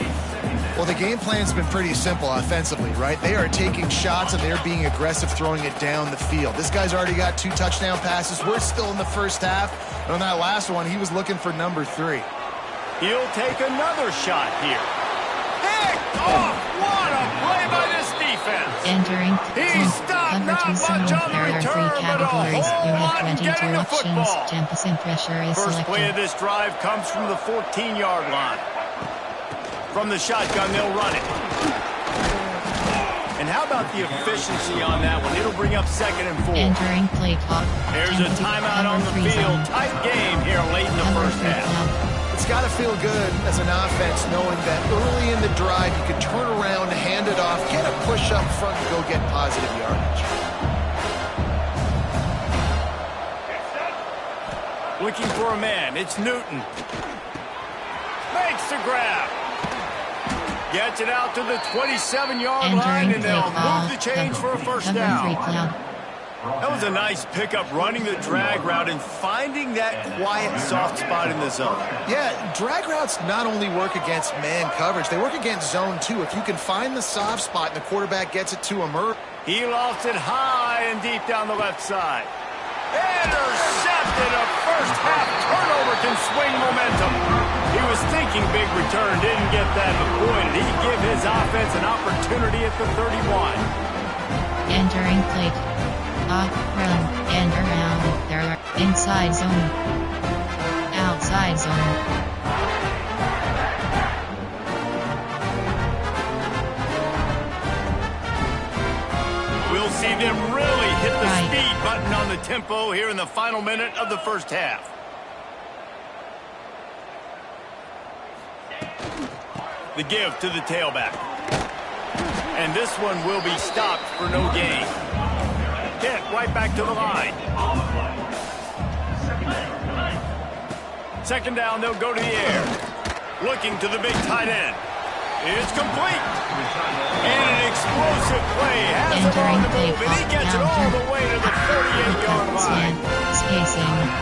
Well, the game plan's been pretty simple offensively, right? They are taking shots and they're being aggressive, throwing it down the field. This guy's already got 2 touchdown passes. We're still in the first half. And on that last one, he was looking for number 3. He'll take another shot here. Picked off! What a play by this defense! Entering He's stopped, not much on the return, but a whole lot getting the football. 10% pressure is First selected. play of this drive comes from the 14-yard line. From the shotgun, they'll run it. And how about the efficiency on that one? It'll bring up 2nd and 4. Entering play clock. There's a timeout on the field. Tight game here late in the first half. It's got to feel good as an offense knowing that early in the drive you can turn around, hand it off, get a push up front, and go get positive yardage. Looking for a man. It's Newton. Makes the grab. Gets it out to the 27-yard line, and they'll move the chains for a first down. That was a nice pickup, running the drag route and finding that quiet, soft spot in the zone. Yeah, drag routes not only work against man coverage, they work against zone too. If you can find the soft spot and the quarterback gets it to him early. He lofts it high and deep down the left side. Intercepted. A first half turnover can swing momentum. He was thinking big return, didn't get that, but boy, did he give his offense an opportunity at the 31. Entering play. Up, run, and around. There. Inside zone. Outside zone. We'll see them really hit the speed button on the tempo here in the final minute of the first half. The give to the tailback. And this one will be stopped for no gain. hit right back to the line. Second down, they'll go to the air. Looking to the big tight end. It's complete. And an explosive play has him on the move, and he gets it all the way to the 48-yard line.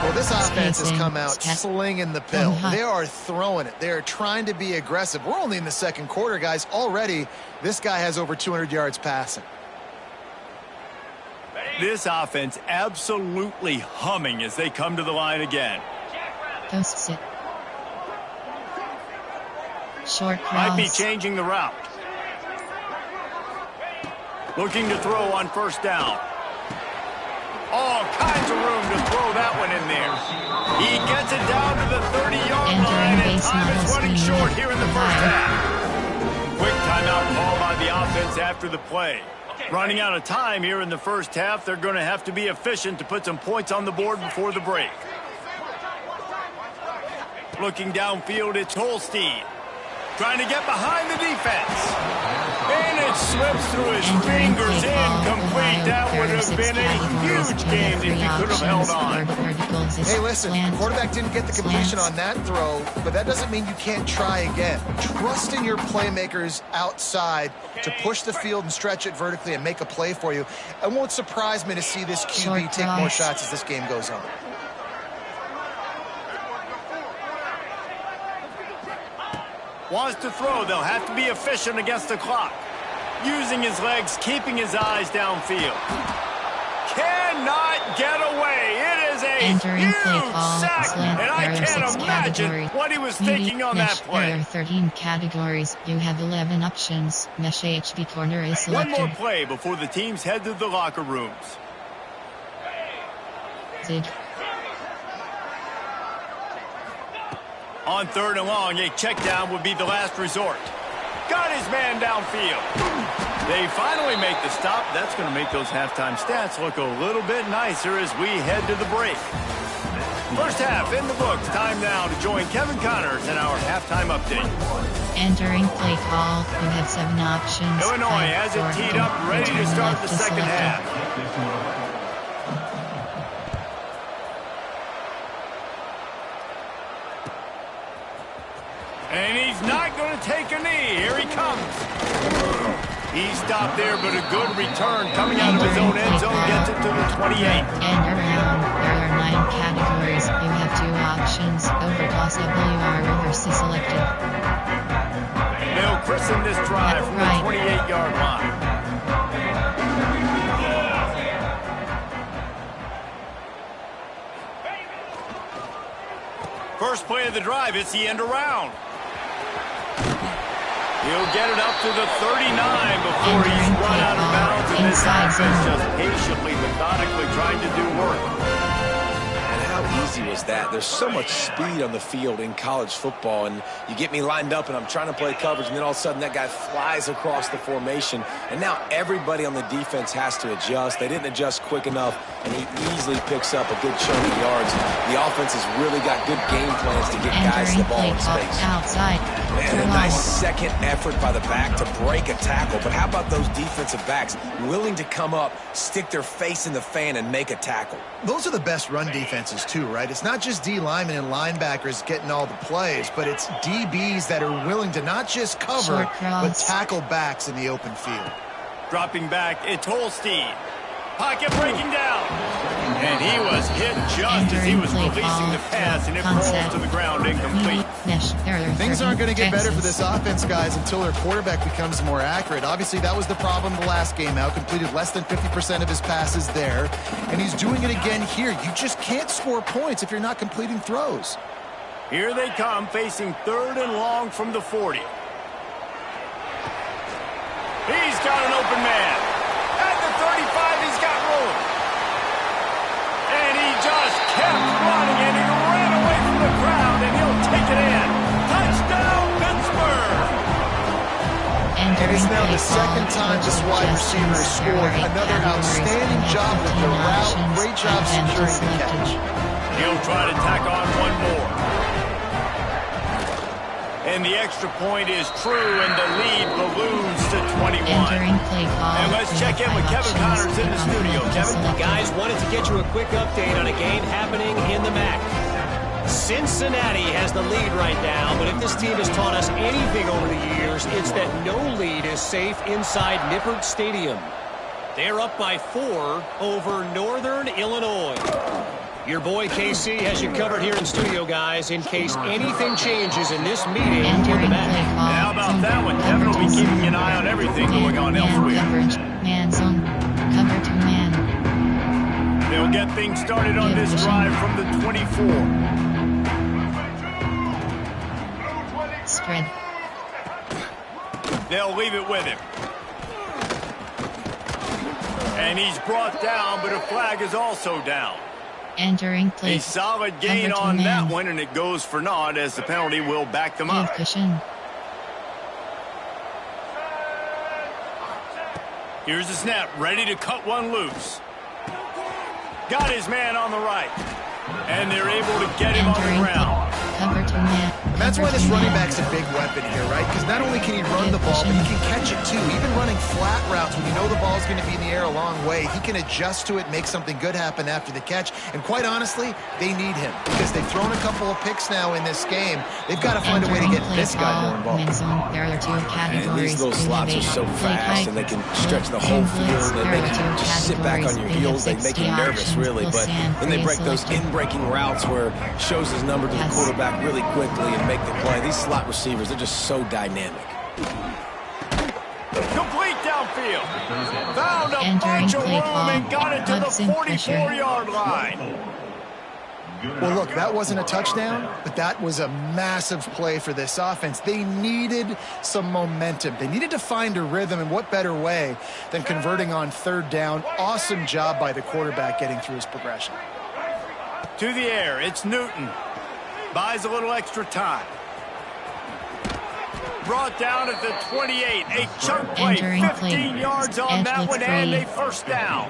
Well, this offense has come out slinging the pill. They are throwing it. They are trying to be aggressive. We're only in the second quarter, guys. Already, this guy has over 200 yards passing. This offense absolutely humming as they come to the line again. Posts it. Short cross. Might be changing the route. Looking to throw on first down. All kinds of room to throw that one in there. He gets it down to the 30-yard line, and time is running short here in the first half. Quick timeout call by the offense after the play. Running out of time here in the first half. They're going to have to be efficient to put some points on the board before the break. Looking downfield, it's Holstein. Trying to get behind the defense. And it slips through his fingers. Incomplete. That would have been a huge game if he could have held on. Hey, listen, the quarterback didn't get the completion on that throw, but that doesn't mean you can't try again. Trust in your playmakers outside to push the field and stretch it vertically and make a play for you. It won't surprise me to see this QB take more shots as this game goes on. Wants to throw. They'll have to be efficient against the clock. Using his legs, keeping his eyes downfield. Cannot get away. It is a huge sack, and I can't imagine what he was thinking on that play. There are 13 categories. You have 11 options. Mesh HB corner is selected. One more play before the teams head to the locker rooms. Zig. On third and long, a check down would be the last resort. Got his man downfield. They finally make the stop. That's going to make those halftime stats look a little bit nicer as we head to the break. First half in the books. Time now to join Kevin Connors in our halftime update. Entering play call. You have 7 options. Illinois has it teed up, ready to start the second half. And he's not going to take a knee. Here he comes. He stopped there, but a good return coming out of his own end zone gets it to the 28. And around, there are 9 categories. You have 2 options. Overtoss WR reverse selected. They'll christen this drive from the 28-yard line. First play of the drive, it's the end around. He'll get it up to the 39 before he's run out of bounds, and this offense just patiently, methodically trying to do work. And how easy was that? There's so much speed on the field in college football, and you get me lined up, and I'm trying to play coverage, and then all of a sudden that guy flies across the formation, and now everybody on the defense has to adjust. They didn't adjust quick enough, and he easily picks up a good chunk of yards. The offense has really got good game plans to get guys the ball in space. Outside. And a nice second effort by the back to break a tackle. But how about those defensive backs willing to come up, stick their face in the fan, and make a tackle? Those are the best run defenses too, right? It's not just D linemen and linebackers getting all the plays, but it's DBs that are willing to not just cover, but tackle backs in the open field. Dropping back, it's Holstein. Pocket breaking down. And he was hit just as he was releasing the pass, and it falls to the ground incomplete. Things aren't going to get better for this offense, guys, until their quarterback becomes more accurate. Obviously, that was the problem the last game out. Completed less than 50% of his passes there, and he's doing it again here. You just can't score points if you're not completing throws. Here they come, facing third and long from the 40. He's got an open man. At the 35, he's got room. And he just kept running, and he ran away from the crowd, and he'll take it in. Touchdown, Pittsburgh! And it's now the second time this wide receiver has scored. Another outstanding job with the route. Great job securing the catch. He'll try to tack on one more. And the extra point is true, and the lead balloons to 21. Entering play call. And let's check in with Kevin Connors in the studio. Kevin? Guys, wanted to get you a quick update on a game happening in the MAC. Cincinnati has the lead right now, but if this team has taught us anything over the years, it's that no lead is safe inside Nippert Stadium. They're up by 4 over Northern Illinois. Your boy KC has you covered here in studio, guys, in case anything changes in this meeting in the MAC. How about that one? Kevin will be keeping an eye on everything going on elsewhere. Coverage, man zone, cover to man. They'll get things started on this drive from the 24. Spread. They'll leave it with him. And he's brought down, but a flag is also down. Entering play. A solid gain on that one, and it goes for naught as the penalty will back them up. Cushion. Here's the snap, ready to cut one loose. Got his man on the right. And they're able to get him on the ground. Cover to man. And that's why this running back's a big weapon here, right? Because not only can he run the ball, but he can catch it too. Even running flat routes when you know the ball's going to be in the air a long way, he can adjust to it, make something good happen after the catch. And quite honestly, they need him because they've thrown a couple of picks now in this game. They've got to find a way to get this guy more involved. There are 2 categories. And these little slots are so fast, and they can stretch the whole field, and they can just sit back on your heels. They make you nervous, really. But then they break those in-breaking routes where shows his number to the quarterback really quickly and make the play. These slot receivers, they're just so dynamic. Complete downfield. Found a bunch of room and got it to the 44-yard line. Well, look, that wasn't a touchdown, but that was a massive play for this offense. They needed some momentum. They needed to find a rhythm, and what better way than converting on 3rd down. Awesome job by the quarterback getting through his progression. To the air, it's Newton. Buys a little extra time. Brought down at the 28. A chunk play, 15 yards on that one, and a first down.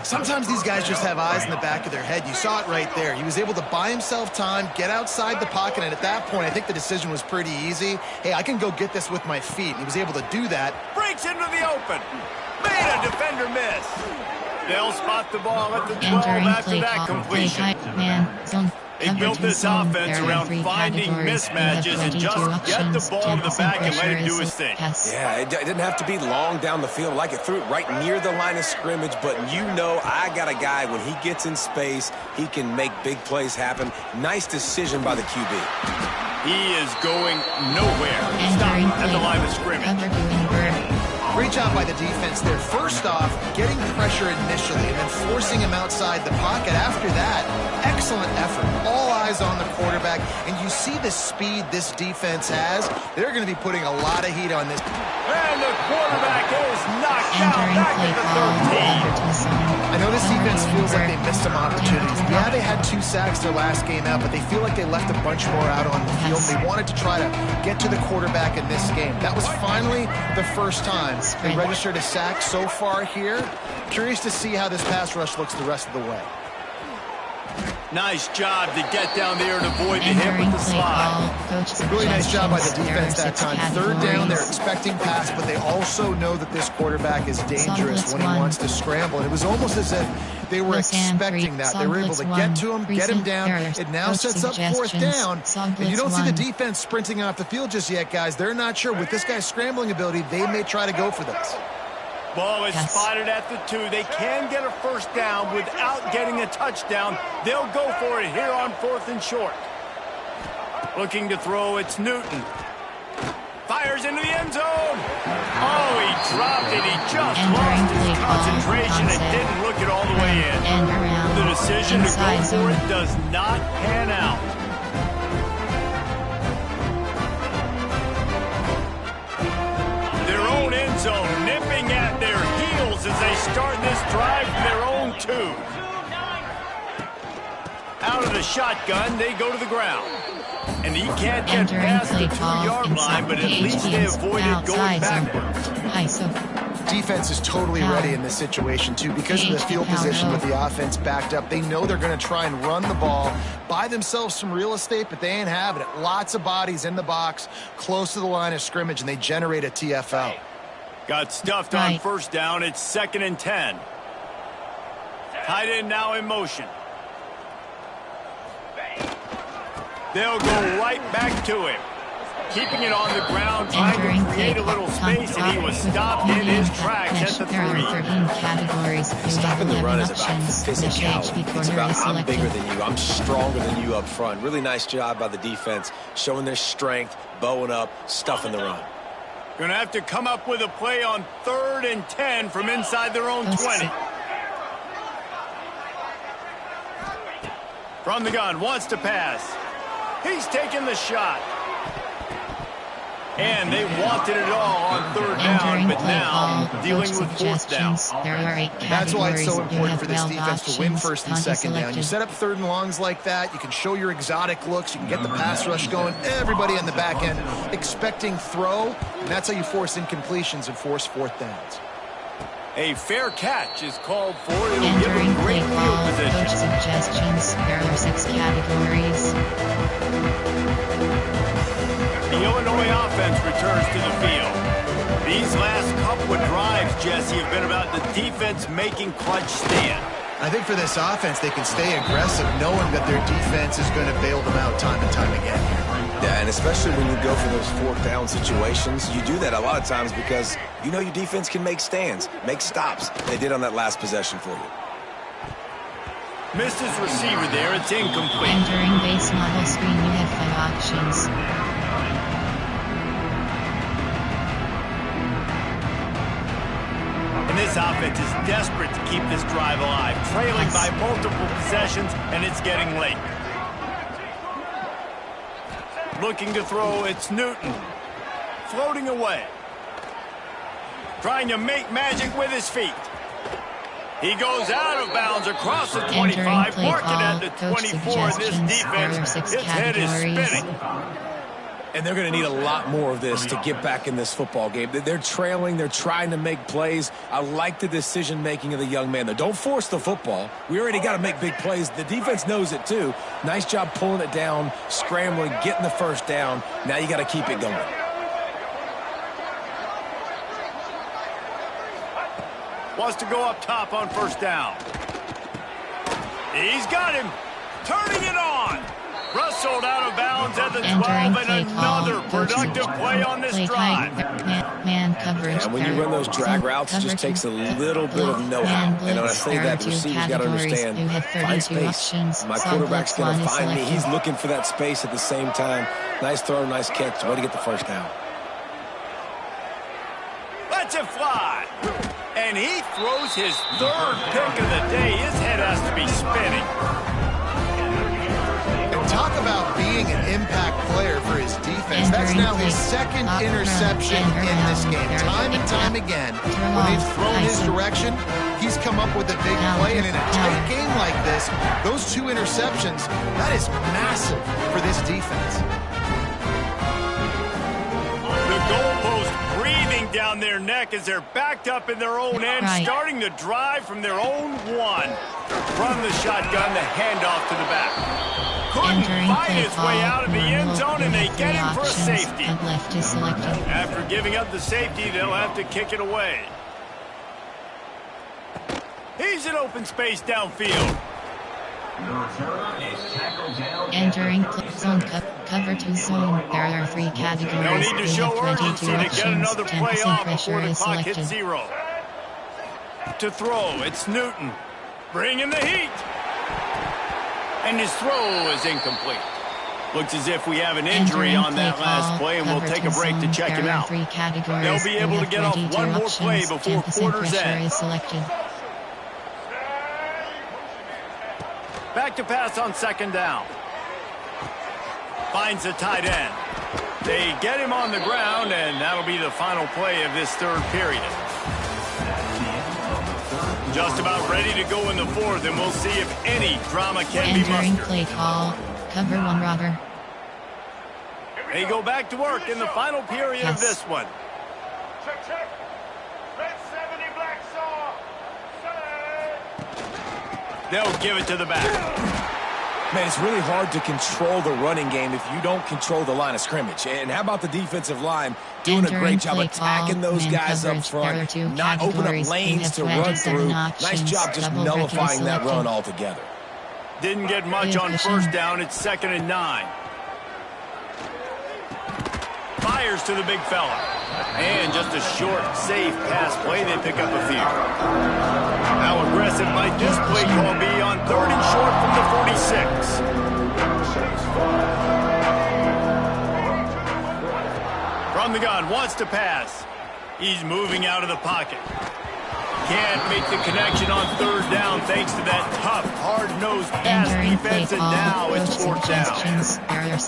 Sometimes these guys just have eyes in the back of their head. You saw it right there. He was able to buy himself time, get outside the pocket, and at that point, I think the decision was pretty easy. Hey, I can go get this with my feet. He was able to do that. Breaks into the open. Made a defender miss. They'll spot the ball at the 12 after that completion. They built this offense around finding mismatches and just get the ball to the back and let him do his thing. Yeah, it didn't have to be long down the field. Like it threw it right near the line of scrimmage, but you know I got a guy, when he gets in space, he can make big plays happen. Nice decision by the QB. He is going nowhere. Stop at the line of scrimmage. Great job by the defense there. First off, getting pressure initially and then forcing him outside the pocket. After that, excellent effort. All eyes on the quarterback. And you see the speed this defense has. They're going to be putting a lot of heat on this. And the quarterback is knocked out back at the 13. I know this defense feels like they missed some opportunities. Yeah, they had 2 sacks their last game out, but they feel like they left a bunch more out on the field. They wanted to try to get to the quarterback in this game. That was finally the first time they registered a sack so far here. Curious to see how this pass rush looks the rest of the way. Nice job to get down there and avoid the hit with the slide. Really nice job by the defense that time. 3rd down, they're expecting pass, but they also know that this quarterback is dangerous when he wants to scramble. And it was almost as if they were expecting that. They were able to get to him, get him down. It now sets up 4th down. And you don't see the defense sprinting off the field just yet, guys. They're not sure. With this guy's scrambling ability, they may try to go for this. Ball is spotted at the 2. They can get a first down without getting a touchdown. They'll go for it here on 4th and short. Looking to throw, it's Newton. Fires into the end zone. Oh, he dropped it. He just lost his concentration and didn't look it all the way in. The decision to go for it does not pan out. Their own end zone nipping at their heels as they start this drive from their own 2. Out of the shotgun, they go to the ground. And he can't get past the 2-yard line, but at least they avoided going backwards. Defense is totally ready in this situation, too. Because of the field position with the offense backed up, they know they're going to try and run the ball, buy themselves some real estate, but they ain't having it. Lots of bodies in the box, close to the line of scrimmage, and they generate a TFL. Got stuffed on first down. It's 2nd and 10. Tight end now in motion. They'll go right back to him. Keeping it on the ground, trying to create a little space, and he was stopped in his tracks at the 3. There are 13 categories. Stopping the run is about physicality. It's about I'm bigger than you, I'm stronger than you up front. Really nice job by the defense, showing their strength, bowing up, stuffing the run. Going to have to come up with a play on 3rd and 10 from inside their own 20. From the gun, wants to pass. He's taking the shot. And they wanted it all on 3rd down, but now dealing with 4th down. That's why it's so important for this defense to win 1st and 2nd down. You set up 3rd and longs like that, you can show your exotic looks, you can get the pass rush going, everybody on the back end expecting throw, and that's how you force incompletions and force 4th downs. A fair catch is called for. It'll give them great field position. Coach suggestions. There are 6 categories. The Illinois offense returns to the field. These last couple of drives, Jesse, have been about the defense making clutch stand. I think for this offense, they can stay aggressive knowing that their defense is going to bail them out time and time again. Yeah, and especially when you go for those 4th down situations, you do that a lot of times because you know your defense can make stands, make stops. They did on that last possession for you. Missed his receiver there. It's incomplete. Entering base model screen, you have 5 options. And this offense is desperate to keep this drive alive, trailing by multiple possessions, and it's getting late. Looking to throw, it's Newton. Floating away. Trying to make magic with his feet. He goes out of bounds across the 25, marking at the 24. This defense, its head is spinning. And they're going to need a lot more of this to get back in this football game. They're trailing. They're trying to make plays. I like the decision-making of the young man, though. Don't force the football. We already got to make big plays. The defense knows it, too. Nice job pulling it down, scrambling, getting the 1st down. Now you got to keep it going. Wants to go up top on 1st down. He's got him. Turning it on. Rustled out of bounds at the 12, and another productive play on this drive. Man coverage. And when you run those drag routes, it just takes a little bit of know-how. And when I say that, the receiver's got to understand, find space. My quarterback's going to find me. He's looking for that space at the same time. Nice throw, nice catch. Way to get the 1st down. Lets it fly. And he throws his 3rd pick of the day. His head has to be spinning. Talk about being an impact player for his defense. That's now his 2nd interception in this game. Time and time again, when they've thrown his direction, he's come up with a big play. And in a tight game like this, those 2 interceptions, that is massive for this defense. The goalpost breathing down their neck as they're backed up in their own end, starting the drive from their own 1. From the shotgun, the handoff to the back. Couldn't find his way out of the end zone, and they get him for a safety. After giving up the safety, they'll have to kick it away. He's in open space downfield. Entering zone cover to zone. There are 3 categories. No need to show urgency to get another play off before the clock hits 0. To throw, it's Newton. Bringing the heat. And his throw is incomplete. Looks as if we have an injury on that last play, and we'll take a break to check him out. They'll be able to get off one more play before quarter's end. Back to pass on 2nd down. Finds the tight end. They get him on the ground, and that'll be the final play of this 3rd period. Just about ready to go in the 4th, and we'll see if any drama can be mustered. Entering play call, cover 1 robber. They go back to work in the final period of this one. They'll give it to the back. Man, it's really hard to control the running game if you don't control the line of scrimmage. And how about the defensive line doing a great job attacking those guys up front, not opening up lanes to run through. Nice job just nullifying that run altogether. Didn't get much on first down. It's 2nd and 9. Fires to the big fella. And just a short, safe pass play. They pick up a few. How aggressive might this play call be on 3rd and short from the 46? From the gun, wants to pass. He's moving out of the pocket. Can't make the connection on 3rd down thanks to that tough, hard-nosed pass defense, and now it's 4th down.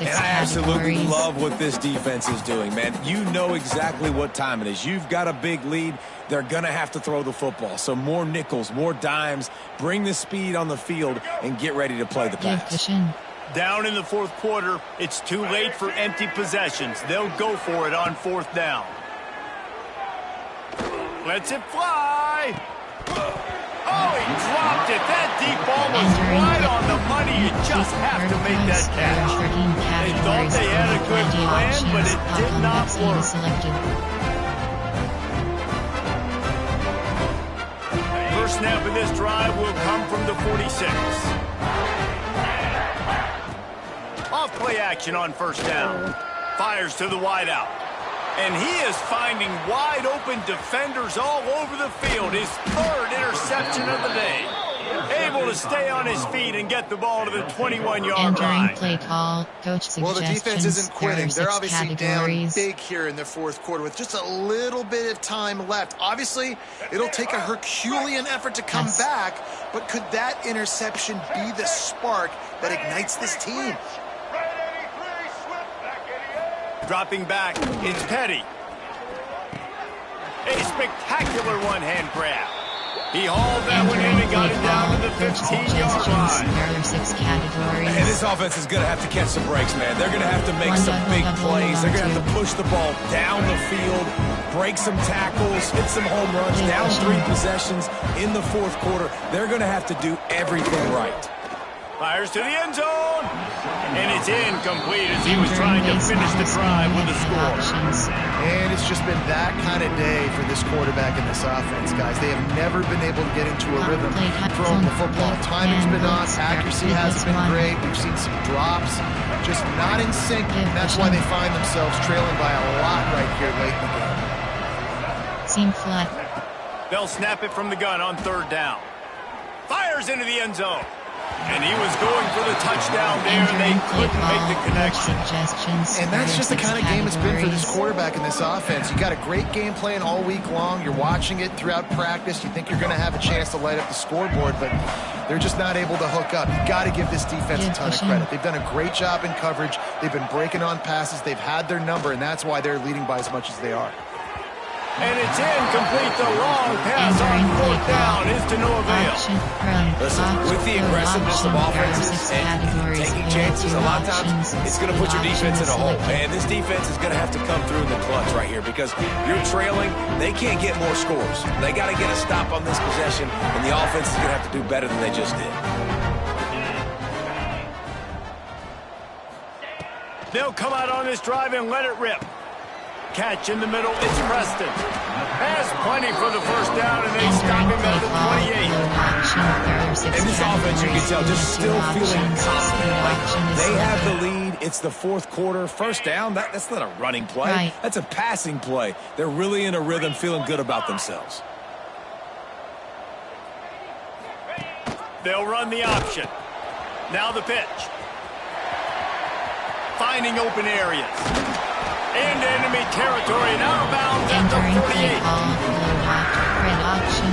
And I absolutely love what this defense is doing, man. You know exactly what time it is. You've got a big lead. They're going to have to throw the football. So more nickels, more dimes, bring the speed on the field, and get ready to play the pass. Down in the 4th quarter, it's too late for empty possessions. They'll go for it on 4th down. Lets it fly. Oh, he dropped it. That deep ball was right on the money. You just have to make that catch. They thought they had a good plan, but it did not work. First snap of this drive will come from the 46. Off play action on 1st down. Fires to the wideout. And he is finding wide-open defenders all over the field. His 3rd interception of the day. Able to stay on his feet and get the ball to the 21-yard line. Play call, coach suggestions. Well, the defense isn't quitting. They're obviously down big here in the 4th quarter with just a little bit of time left. Obviously, it'll take a Herculean effort to come back, but could that interception be the spark that ignites this team? Dropping back, it's Petty. A spectacular one-hand grab. He hauled that one in and got it down to the 15-yard line. And this offense is going to have to catch some breaks, man. They're going to have to make some big plays. They're going to have to push the ball down the field, break some tackles, hit some home runs, down 3 possessions in the 4th quarter. They're going to have to do everything right. Fires to the end zone. And it's incomplete as he was trying to finish the drive with a score. And it's just been that kind of day for this quarterback and this offense, guys. They have never been able to get into a rhythm throwing the football. Timing's been off. Accuracy hasn't been great. We've seen some drops. Just not in sync. And that's why they find themselves trailing by a lot right here late in the game. Seam flat. They'll snap it from the gun on 3rd down. Fires into the end zone. And he was going for the touchdown there, and they couldn't make the connection. And that's just the kind of game it's been for this quarterback and this offense. You got a great game plan all week long. You're watching it throughout practice. You think you're going to have a chance to light up the scoreboard, but they're just not able to hook up. You got to give this defense a ton of credit. They've done a great job in coverage. They've been breaking on passes. They've had their number, and that's why they're leading by as much as they are. And it's incomplete. The long pass on 4th down is to no avail. Listen, with the aggressiveness of offenses and taking chances, a lot of times it's going to put your defense in a hole. And this defense is going to have to come through in the clutch right here because you're trailing. They can't get more scores. They got to get a stop on this possession, and the offense is going to have to do better than they just did. They'll come out on this drive and let it rip. Catch in the middle, it's Preston. Has plenty for the 1st down, and they stop him at the 28. And this offense, you can tell, just still feeling confident. Like they have the lead. It's the 4th quarter. 1st down, that's not a running play. That's a passing play. They're really in a rhythm, feeling good about themselves. They'll run the option. Now the pitch. Finding open areas. Into enemy territory, now bounds at the 48. Red option.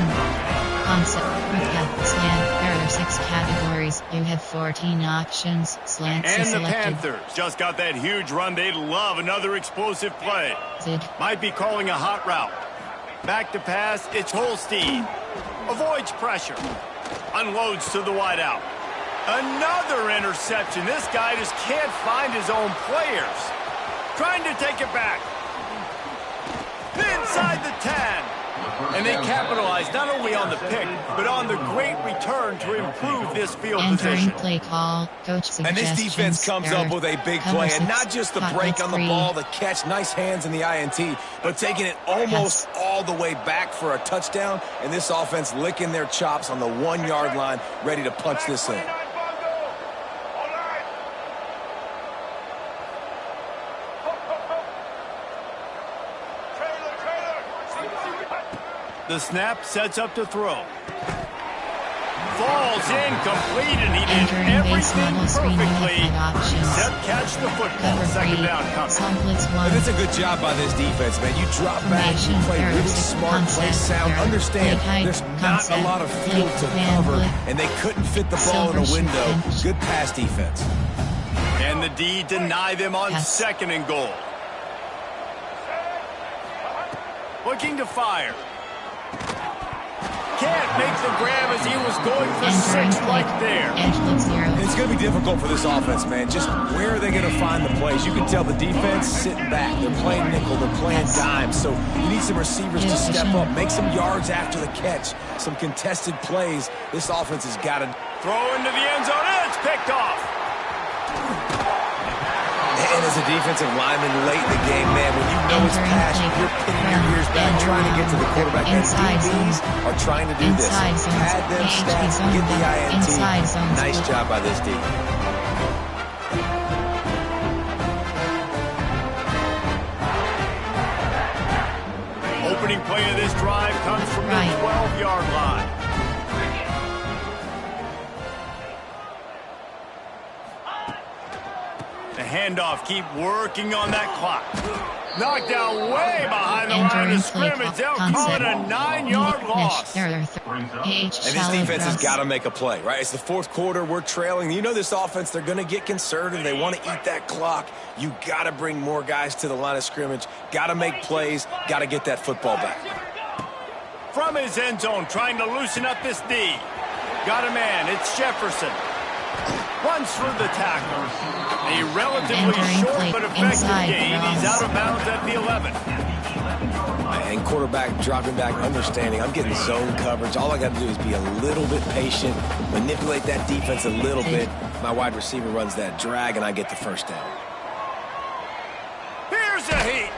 Concept, recap, slant. There are 6 categories. You have 14 options. Slants and the selected. Panthers just got that huge run. They'd love another explosive play. Might be calling a hot route. Back to pass, it's Holstein. Avoids pressure. Unloads to the wideout. Another interception. This guy just can't find his own players. Trying to take it back. Inside the 10. And And they capitalized not only on the pick, but on the great return to improve this field Entering position. play call, coach suggestions. And this defense comes up with a big play, and not just the break on the ball, the catch, nice hands in the INT, but taking it almost all the way back for a touchdown, and this offense licking their chops on the 1-yard line, ready to punch this in. The snap sets up to throw. Falls incomplete, and he did everything perfectly except catch the football. Second down coming. And it's a good job by this defense, man. You drop back, you play really smart, play sound. Understand, there's not a lot of field to cover, and they couldn't fit the ball in a window. Good pass defense. And the D deny them on second and goal. Looking to fire. Can't make the grab as he was going for 6 right there. It's going to be difficult for this offense, man. Just where are they going to find the plays? You can tell the defense sitting back. They're playing nickel. They're playing dime. So you need some receivers to step up, make some yards after the catch, some contested plays. This offense has got to throw into the end zone. And it's picked off. And as a defensive lineman late in the game, man, when you know it's passion, you're pinning your ears back, trying to get to the quarterback. And DBs are trying to do this. Pad them, stats, get the INT. Nice job by this D. Opening play of this drive comes from the 12-yard line. The handoff, keep working on that clock. Knocked down way behind the line of scrimmage. They'll call it a 9-yard loss. And this defense has got to make a play, right? It's the fourth quarter. We're trailing. You know this offense, they're going to get conservative. They want to eat that clock. You got to bring more guys to the line of scrimmage. Got to make plays. Got to get that football back. From his end zone, trying to loosen up this D. Got a man. It's Jefferson. Runs through the tackle. A relatively short but effective gain. He's out of bounds at the 11. And quarterback dropping back, understanding. I'm getting zone coverage. All I got to do is be a little bit patient, manipulate that defense a little bit. My wide receiver runs that drag, and I get the first down. Here's a heat.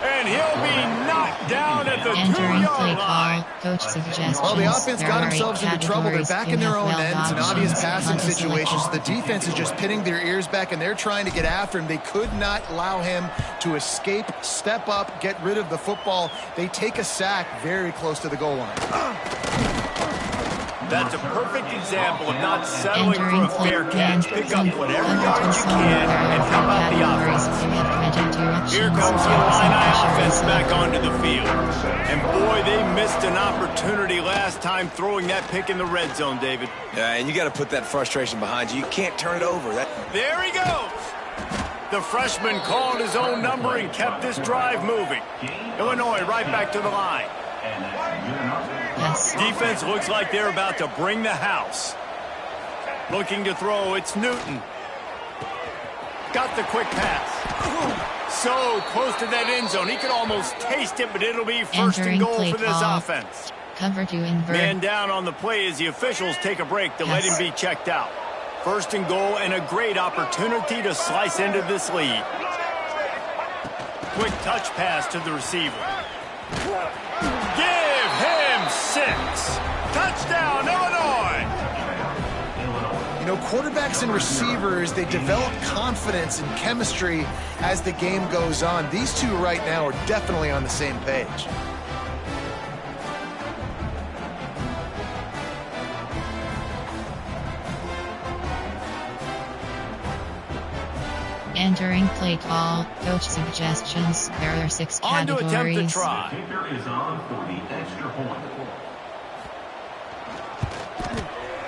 And he'll be knocked down at the 2-yard line. Coach suggestions. Well, the offense got themselves into trouble. They're back in their own end. It's an obvious passing situation. So the defense is just pinning their ears back, and they're trying to get after him. They could not allow him to escape, step up, get rid of the football. They take a sack very close to the goal line. That's a perfect example of not settling for a fair catch. Pick up whatever yards you can and help out the offense. Here comes the Illini offense back onto the field. And boy, they missed an opportunity last time throwing that pick in the red zone, David. Yeah, and you got to put that frustration behind you. You can't turn it over. There he goes. The freshman called his own number and kept this drive moving. Illinois right back to the line. Defense looks like they're about to bring the house. Looking to throw, it's Newton. Got the quick pass. So close to that end zone. He could almost taste it, but it'll be first and goal for this offense. Cover to invert. Man down on the play as the officials take a break to let him be checked out. First and goal, and a great opportunity to slice into this lead. Quick touch pass to the receiver. Give him 6. Touchdown, Illinois. You know, quarterbacks and receivers, they develop confidence and chemistry as the game goes on. These two right now are definitely on the same page. Entering play call, coach suggestions. There are 6 on categories. To attempt to try. Kicker is on for the extra point.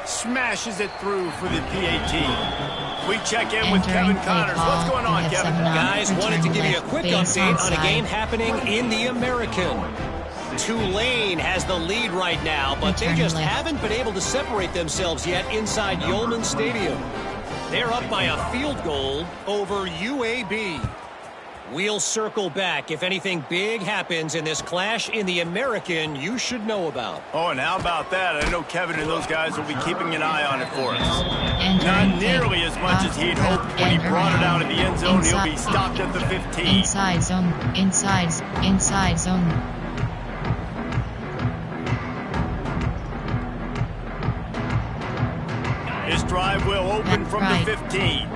Smashes it through for the PAT. We check in with Kevin Connors. What's going on, Kevin? Guys, wanted to give you a quick update on a game happening in the American. Tulane has the lead right now, but they just haven't been able to separate themselves yet inside Yulman Stadium. They're up by a field goal over UAB. We'll circle back. If anything big happens in this clash in the American, you should know about. Oh, and how about that? I know Kevin and those guys will be keeping an eye on it for us. Not nearly as much as he'd hoped when he brought it out of the end zone. He'll be stopped at the 15. Inside zone. Inside zone. His drive will open from the 15.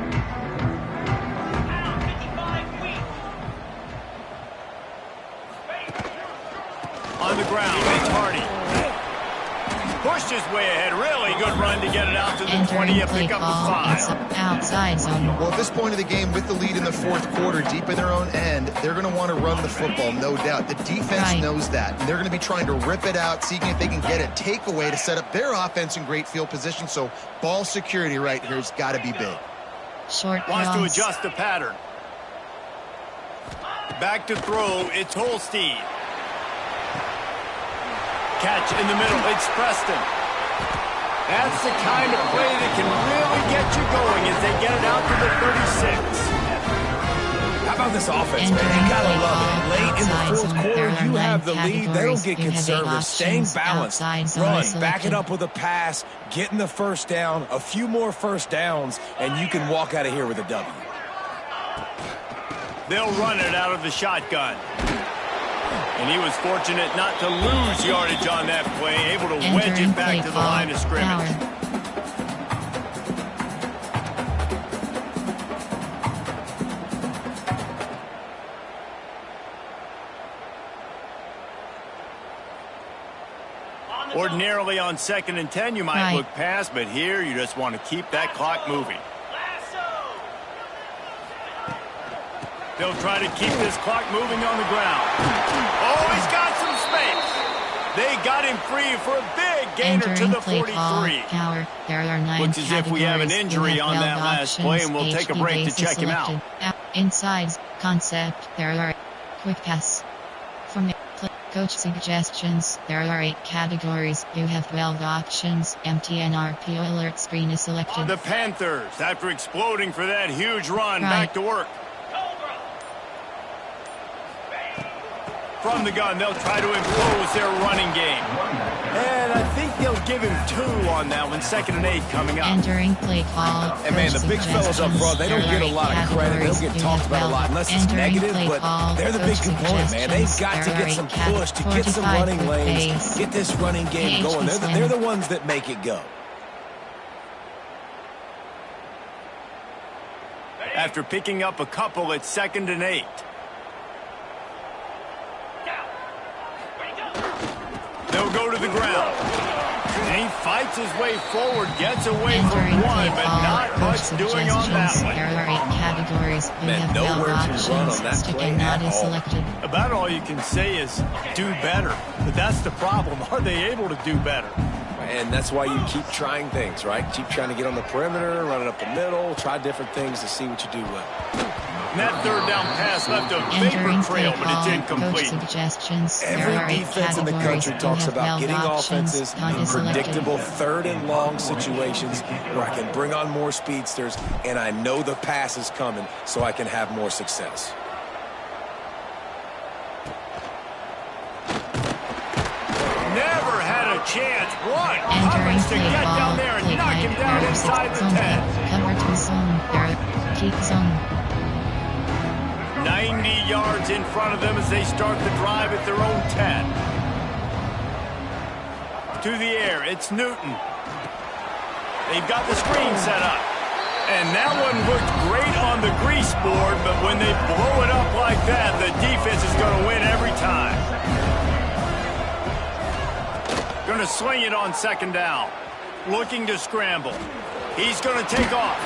On the ground, it's Hardy. Pushed his way ahead. Really good run to get it out to the 20. A pick up the 5. Outside zone. Well, at this point of the game, with the lead in the fourth quarter, deep in their own end, they're going to want to run the football, no doubt. The defense knows that, and they're going to be trying to rip it out, seeing if they can get a takeaway to set up their offense in great field position. So ball security right here has got to be big. Short Wants to cross. adjust the pattern. Back to throw. It's Holstein. Catch in the middle. It's Preston. That's the kind of play that can really get you going as they get it out to the 36. How about this offense, man? You gotta love it. Late in the fourth quarter, you have the lead. They don't get conservative. Staying balanced. Run. Back it up with a pass. Getting the first down. A few more first downs, and you can walk out of here with a W. They'll run it out of the shotgun. And he was fortunate not to lose yardage on that play, able to wedge it back to the line of scrimmage. Ordinarily on 2nd and 10, you might look past, but here you just want to keep that clock moving. They'll try to keep this clock moving on the ground. Oh, he's got some space. They got him free for a big gainer to the 43. Looks as if we have an injury on that last play, and we'll take a break to check him out. Insides, concept, there are quick pass. From coach suggestions, there are 8 categories. You have 12 options. MTNRP alert screen is selected. The Panthers, after exploding for that huge run, back to work. From the gun, they'll try to impose their running game. And I think they'll give him 2 on that one. 2nd and 8 coming up. Entering play call. And man, the big fellas up front, they don't get a lot of credit. They don't get talked about a lot unless it's negative, but they're the big component, man. They've got to get some push, to get some running lanes, get this running game going. They're the ones that make it go. After picking up a couple, it's 2nd and 8. They'll go to the ground. And he fights his way forward, gets away from one, but not much doing on that one. There are 8 categories. You Man, have nowhere 12 to options. run on that Stick play and not at is all. selected. About all you can say is do better. But that's the problem. Are they able to do better? And that's why you keep trying things, right? Keep trying to get on the perimeter, run it up the middle, try different things to see what you do well. And that 3rd down pass left a vapor trail, but it's incomplete. Suggestions. Every defense in the country talks about getting offenses in predictable 3rd and long situations where I can bring on more speedsters and I know the pass is coming so I can have more success. Never had a chance. What coverage to get down there and knock him down inside the 10. Cover to zone. Keep zone. 90 yards in front of them as they start the drive at their own 10. To the air, it's Newton. They've got the screen set up. And that one looked great on the grease board, but when they blow it up like that, the defense is going to win every time. Going to sling it on 2nd down. Looking to scramble. He's going to take off.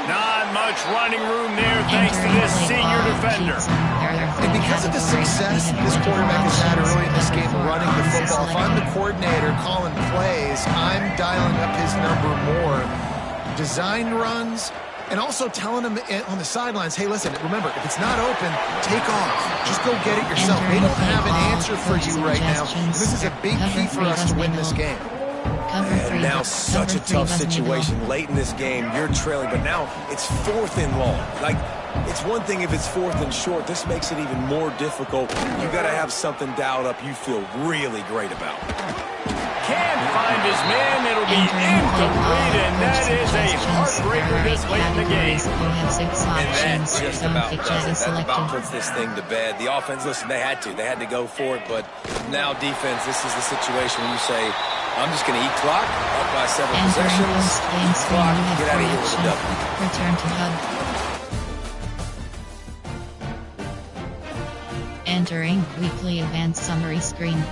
Not much running room there thanks to this senior defender. And because of the success this quarterback has had early in this game running the football, if I'm the coordinator calling plays, I'm dialing up his number more. Design runs, and also telling him on the sidelines, hey, listen, remember, if it's not open, take off. Just go get it yourself. They don't have an answer for you right now. This is a big key for us to win this game. Cover And 3. now such a tough situation. Late in this game, you're trailing, but now it's 4th and long. Like, it's one thing if it's 4th and short. This makes it even more difficult. You got to have something dialed up you feel really great about. Can't find his man. It'll be incomplete, and that is a heartbreaker this late in the game. You have 6 And that options. just Zone about picture does it. is That about selected. puts this thing to bed. The offense, listen, they had to. They had to go for it, but now defense, this is the situation when you say, I'm just going to eat clock, up by several Entering possessions, post-game eat screen, clock, you have get out of 3 here with a options. W. Return to hub. Entering weekly event summary screen.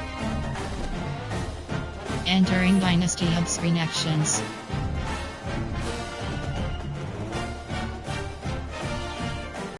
Entering Dynasty Hub screen actions.